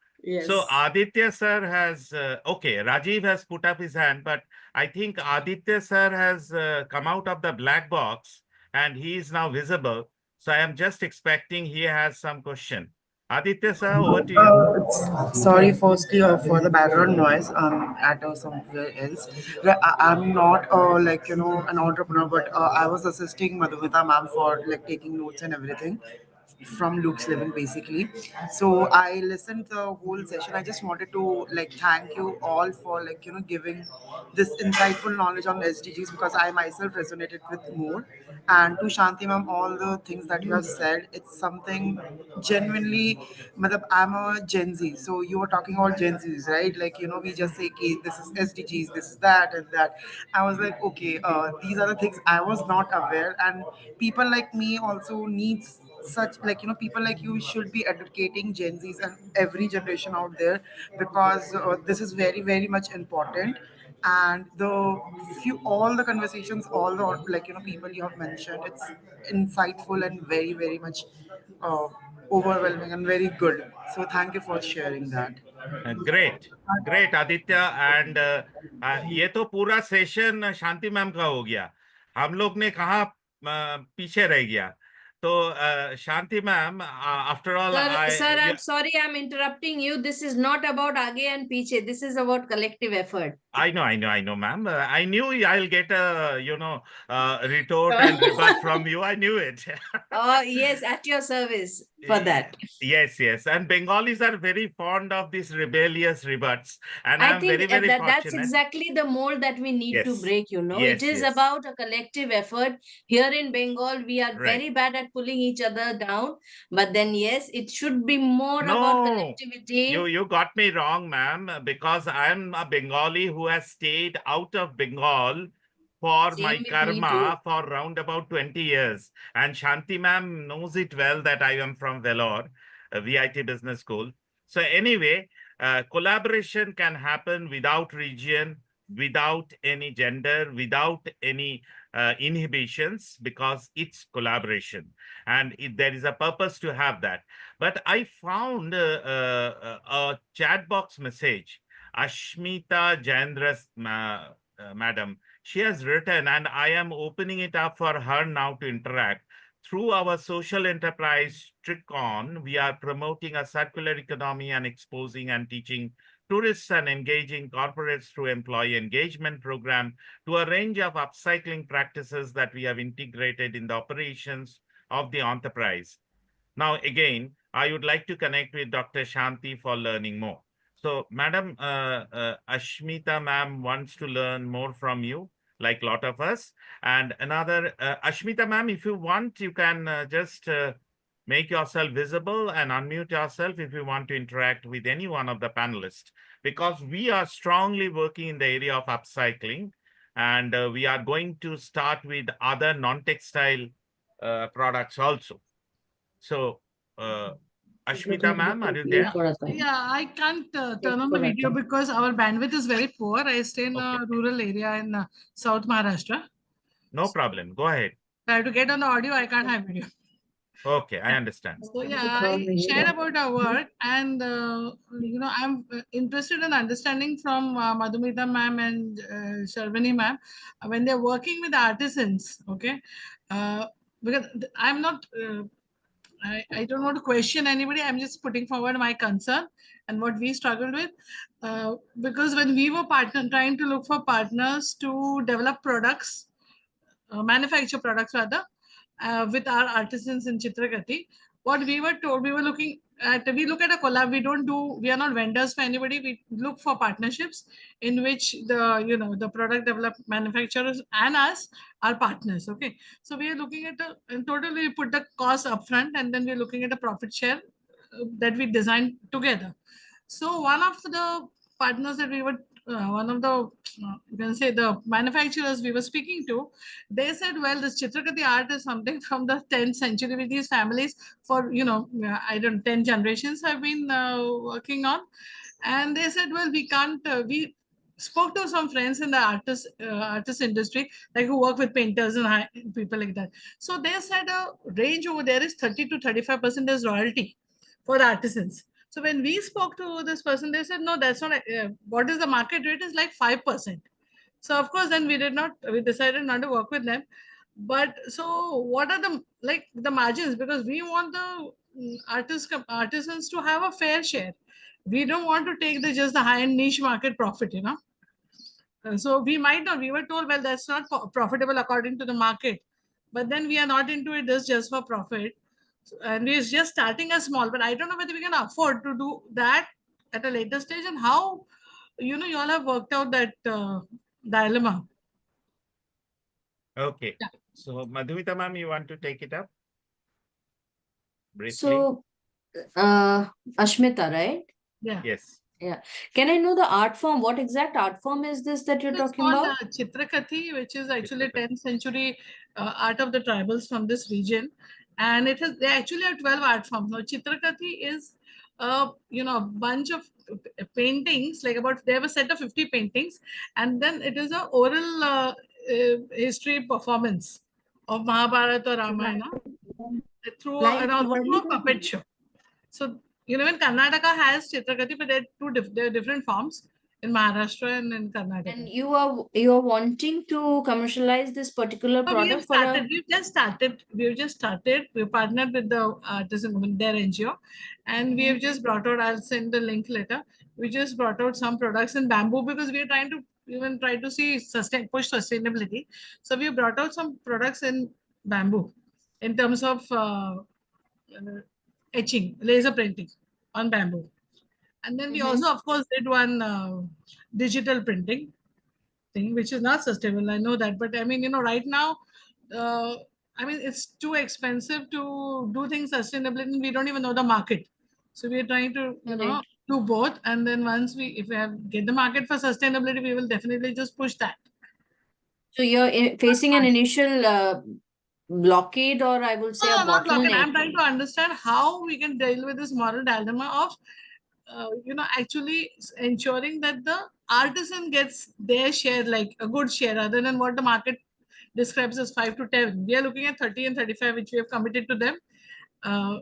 So Yes. Aditya sir has, okay, Rajiv has put up his hand, but I think Aditya sir has come out of the black box and he is now visible. So I am just expecting he has some question. Aditya sir, over to you. Sorry, firstly, for the background noise. At somewhere else. I'm not an entrepreneur, but I was assisting Madhumita ma'am for like taking notes and everything from Luke's Living basically. So I listened the whole session. I just wanted to like thank you all for giving this insightful knowledge on SDGs because I myself resonated with more. And to Shanti ma'am, all the things that you have said, it's something genuinely. Matlab, I'm a Gen Z, so you were talking about Gen Zs, right? Like we just say, "Okay, this is SDGs, this is that, and that." I was like, okay, these are the things I was not aware, and people like me also needs such people like you should be educating Gen Zs and every generation out there because this is very very much important. And the few all the conversations, all the people you have mentioned, it's insightful and very very much uh, overwhelming and very good. So thank you for sharing that. Great great Aditya and ये तो पूरा session शांति ma'am का हो गया. हम लोग ने कहा पीछे रह गया. तो Shanti ma'am, after all Sir, I I'm sorry I'm interrupting you. This is not about Aage and Piche. This is about collective effort. know, ma'am. I knew I'll get a retort and rebut from you. I knew it. Oh, yes, at your service for that. Yes. And Bengalis are very fond of these rebellious rebuts. And I I'm think very, very that's fortunate. exactly the mold that we need to Yes. break, It Yes, is yes. about a collective effort. Here in Bengal, we are Right. very bad at pulling each other down. But then, yes, it should be more about No, collectivity. you got me wrong, ma'am, because I'm a Bengali who has stayed out of Bengal for Same my with me karma too. for round about 20 years. And Shanti ma'am knows it well that I am from Vellore, a VIT business school. So anyway, collaboration can happen without region, without any gender, without any inhibitions, because it's collaboration. And there is a purpose to have that. But I found a chat box message. Ashmita Jayendra's madam, she has written, and I am opening it up for her now to interact. Through our social enterprise, TRICON, we are promoting a circular economy and exposing and teaching tourists and engaging corporates through employee engagement program to a range of upcycling practices that we have integrated in the operations of the enterprise. Now, again, I would like to connect with Dr. Shanti for learning more. So, Madam Ashmita ma'am wants to learn more from you, like a lot of us. And another, Ashmita ma'am, if you want, you can just make yourself visible and unmute yourself if you want to interact with any one of the panelists, because we are strongly working in the area of upcycling. And we are going to start with other non-textile products also. So, Ashmita ma'am, are you there? Yeah, I can't turn on the video because our bandwidth is very poor. I stay in Okay. a rural area in South Maharashtra. No problem. Go ahead. I have to get on the audio. I can't have video. Okay, I understand. So yeah, I shared about our work, and I'm interested in understanding from Madhumita ma'am and Sharvani ma'am when they're working with artisans. Okay, because I'm not. I don't want to question anybody. I'm just putting forward my concern and what we struggled with. Because when we were trying to look for partners to develop products, manufacture products rather, with our artisans in Chitrakati, what we were told, we look at a collab. We are not vendors for anybody. We look for partnerships in which the product manufacturers and us are partners. Okay. So we are looking at and totally put the cost upfront, and then we're looking at a profit share that we designed together. So one of the partners that we were, one of the, you can say the manufacturers we were speaking to, they said, well, this Chitrakati art is something from the 10th century with these families for, 10 generations have been working on. And they said, well, we can't, we spoke to some friends in the artist industry, like who work with painters and people like that. So they said a range over there is 30 to 35% as royalty for the artisans. So when we spoke to this person, they said, no, that's not, what is the market rate is like 5%. So of course, then we decided not to work with them. But so what are the margins? Because we want the artisans to have a fair share. We don't want to take just the high-end niche market profit, So we might not, we were told, well, that's not profitable according to the market. But then we are not into it just for profit. And we're just starting as small, but I don't know whether we can afford to do that at a later stage, and how, you all have worked out that dilemma. Okay. So, Madhumita ma'am, you want to take it up? Briefly. So, Ashmita, right? Yeah. Yes. Yeah. Can I know the art form? What exact art form is this that you're talking about? Chitrakati, which is actually 10th century art of the tribals from this region. And they actually have 12 art forms. Now, Chitrakati is a bunch of paintings, they have a set of 50 paintings, and then it is an oral history performance of Mahabharata or Ramayana through a puppet show. So, even Karnataka has Chitrakati, but there are different forms in Maharashtra and in Karnataka. And you are wanting to commercialize this particular product We've just started. We partnered with the artisan women, their NGO, and we have just brought out, I'll send the link later. We just brought out some products in bamboo because we are trying to see push sustainability. So we brought out some products in bamboo in terms of etching, laser printing on bamboo. And then we also, of course, did one digital printing thing, which is not sustainable. I know that. But I mean, right now, it's too expensive to do things sustainably, and we don't even know the market. So we are trying to, do both. And then once if we get the market for sustainability, we will definitely just push that. So you're facing an initial blockade, or I would say a No, not blockade. bottleneck. I'm trying to understand how we can deal with this moral dilemma of, actually ensuring that the artisan gets their share, like a good share, rather than what the market describes as 5 to 10. We are looking at 30 and 35, which we have committed to them, uh,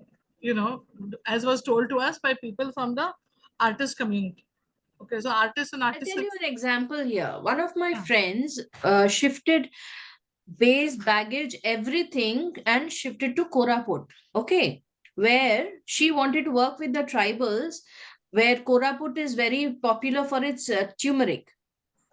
as was told to us by people from the artist community. Okay, so artists and I'll artists. tell you an example here. One of my Yeah. friends shifted base, baggage, everything, and shifted to Koraput. Okay, where she wanted to work with the tribals, where Koraput is very popular for its turmeric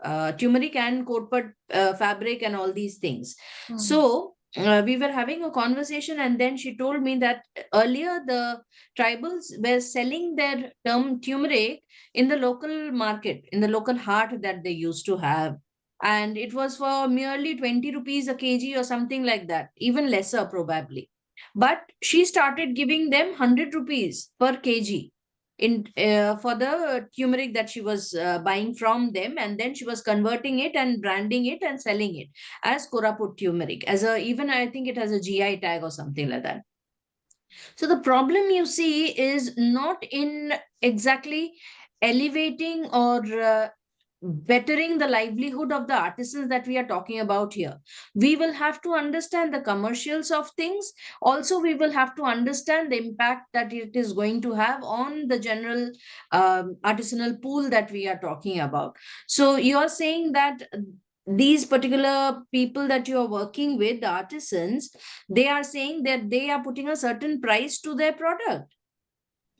and kotpat fabric and all these things. So we were having a conversation, and then she told me that earlier the tribals were selling their turmeric in the local market, in the local hart that they used to have. And it was for merely 20 rupees a kg or something like that, even lesser probably. But she started giving them 100 rupees per kg in for the turmeric that she was buying from them, and then she was converting it and branding it and selling it as Koraput turmeric, as a, even I think it has a GI tag or something like that. So the problem you see is not in exactly elevating or bettering the livelihood of the artisans that we are talking about here. We will have to understand the commercials of things. Also, we will have to understand the impact that it is going to have on the general artisanal pool that we are talking about. So you're saying that these particular people that you are working with, the artisans, they are saying that they are putting a certain price to their product.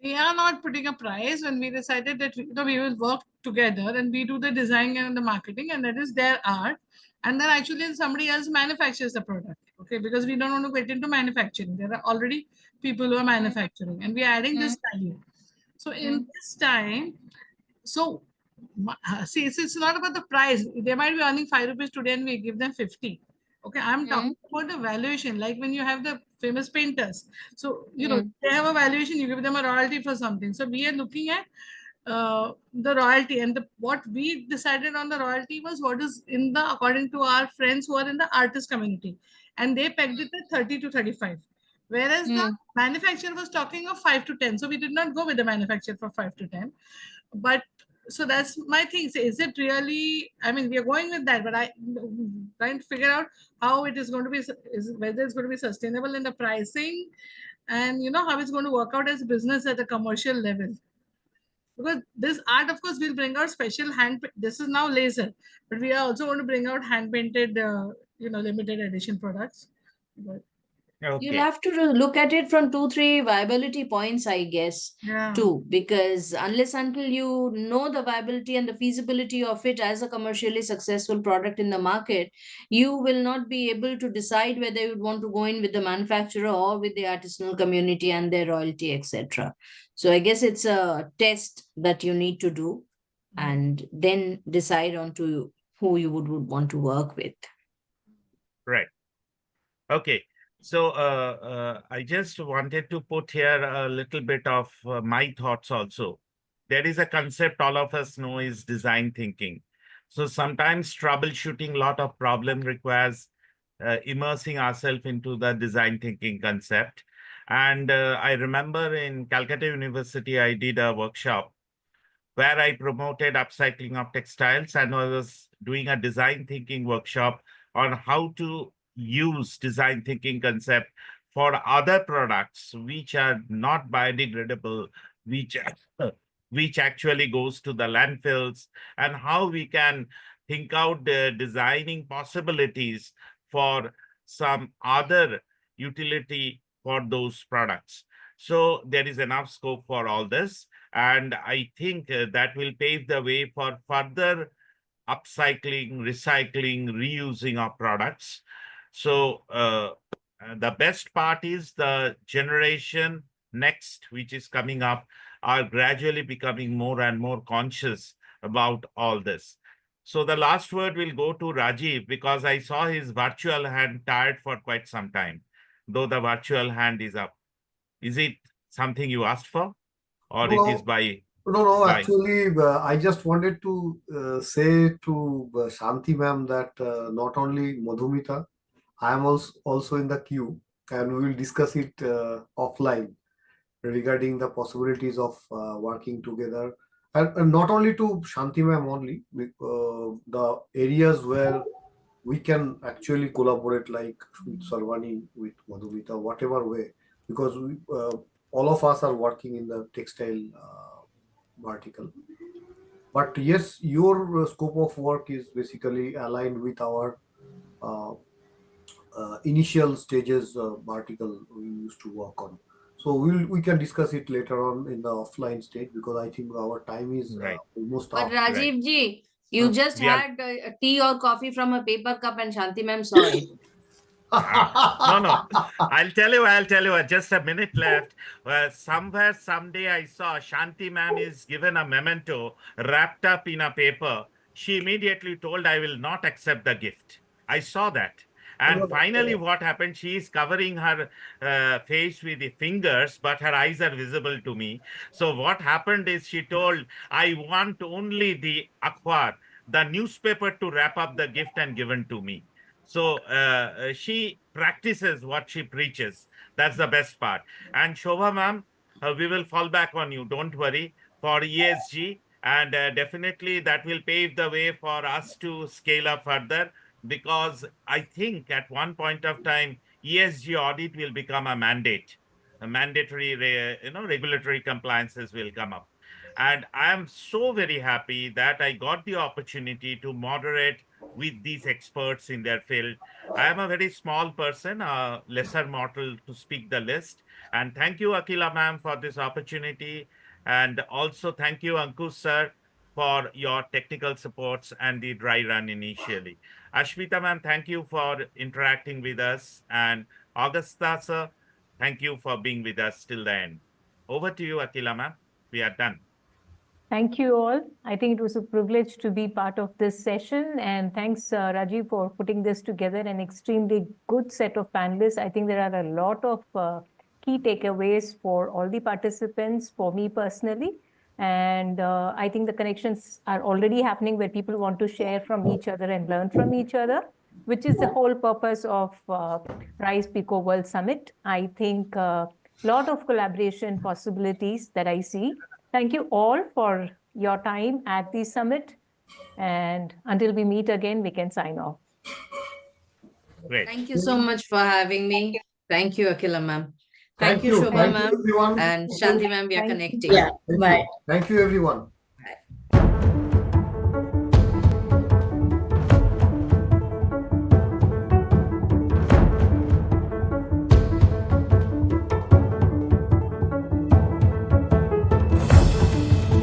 We are not putting a price. When we decided that we will work together and we do the design and the marketing, and that is their art, and then actually somebody else manufactures the product. Okay, because we don't want to get into manufacturing. There are already people who are manufacturing, and we are adding this value. So in this time, so see, it's not about the price. They might be earning 5 rupees today and we give them 50. Okay, I'm talking about the valuation, like when you have the famous painters. So, they have a valuation, you give them a royalty for something. So we are looking at the royalty, and what we decided on the royalty was what is in the, according to our friends who are in the artist community, and they pegged it at 30 to 35. Whereas the manufacturer was talking of 5 to 10. So we did not go with the manufacturer for 5 to 10. But so that's my thing. So is it really, I mean, we are going with that, but I'm trying to figure out how it is going to be, whether it's going to be sustainable in the pricing, and how it's going to work out as business at a commercial level. Because this art, of course, will bring out special this is now laser, but we are also going to bring out hand painted, limited edition products. But You'll have to look at it from 2-3 viability points, I guess, yeah, too, because unless until you know the viability and the feasibility of it as a commercially successful product in the market, you will not be able to decide whether you would want to go in with the manufacturer or with the artisanal community and their royalty, etc. So I guess it's a test that you need to do, and then decide on to who you would want to work with. Right. Okay. So I just wanted to put here a little bit of my thoughts also. There is a concept all of us know is design thinking. So sometimes troubleshooting a lot of problem requires immersing ourselves into the design thinking concept. And I remember in Calcutta University, I did a workshop where I promoted upcycling of textiles, and I was doing a design thinking workshop on how to use design thinking concept for other products which are not biodegradable, which actually goes to the landfills, and how we can think out the designing possibilities for some other utility for those products. So there is enough scope for all this. And I think that will pave the way for further upcycling, recycling, reusing of products. So the best part is the generation next, which is coming up, are gradually becoming more and more conscious about all this. So the last word will go to Rajiv, because I saw his virtual hand tired for quite some time, though the virtual hand is up. Is it something you asked for, or No, it is by No, Bye. actually, I just wanted to say to Shanti ma'am that not only Madhumita, I am also in the queue, and we will discuss it offline regarding the possibilities of working together, and not only to Shanti ma'am only, the areas where we can actually collaborate, like with Sarvani, with Madhumita, whatever way, because all of us are working in the textile vertical. But yes, your scope of work is basically aligned with our uh, initial stages vertical we used to work on. So we can discuss it later on in the offline stage, because I think our time is Right. almost But up. Rajiv ji, you just We are had tea or coffee from a paper cup and Shanti ma'am saw it. no. I'll tell you. Just a minute left. Somewhere, someday, I saw Shanti ma'am is given a memento wrapped up in a paper. She immediately told, "I will not accept the gift." I saw that. And finally, what happened? She is covering her face with the fingers, but her eyes are visible to me. So what happened is she told, "I want only the akhbar, the newspaper, to wrap up the gift and given to me." So she practices what she preaches. That's the best part. And Shobha ma'am, we will fall back on you. Don't worry, for ESG. And definitely that will pave the way for us to scale up further, because I think at one point of time, ESG audit will become a mandate. A mandatory, regulatory compliances will come up. And I am so very happy that I got the opportunity to moderate with these experts in their field. I am a very small person, a lesser mortal to speak the list. And thank you, Akila ma'am, for this opportunity. And also thank you, Ankush sir, for your technical supports and the dry run initially. Ashmita ma'am, thank you for interacting with us. And Augusta sir, thank you for being with us till the end. Over to you, Akila ma'am. We are done. Thank you all. I think it was a privilege to be part of this session. And thanks, Rajiv, for putting this together, an extremely good set of panelists. I think there are a lot of key takeaways for all the participants, for me personally. And I think the connections are already happening where people want to share from each other and learn from each other, which is the whole purpose of RISE PECOWOrld Summit. I think a lot of collaboration possibilities that I see. Thank you all for your time at the summit. And until we meet again, we can sign off. Great. Thank you so much for having me. Thank you, Akila ma'am. Thank you, Thank Shobha you, ma'am. everyone. And Shanti ma'am, we are Thank you. connecting. Yeah, Thank bye. you. Thank you, everyone.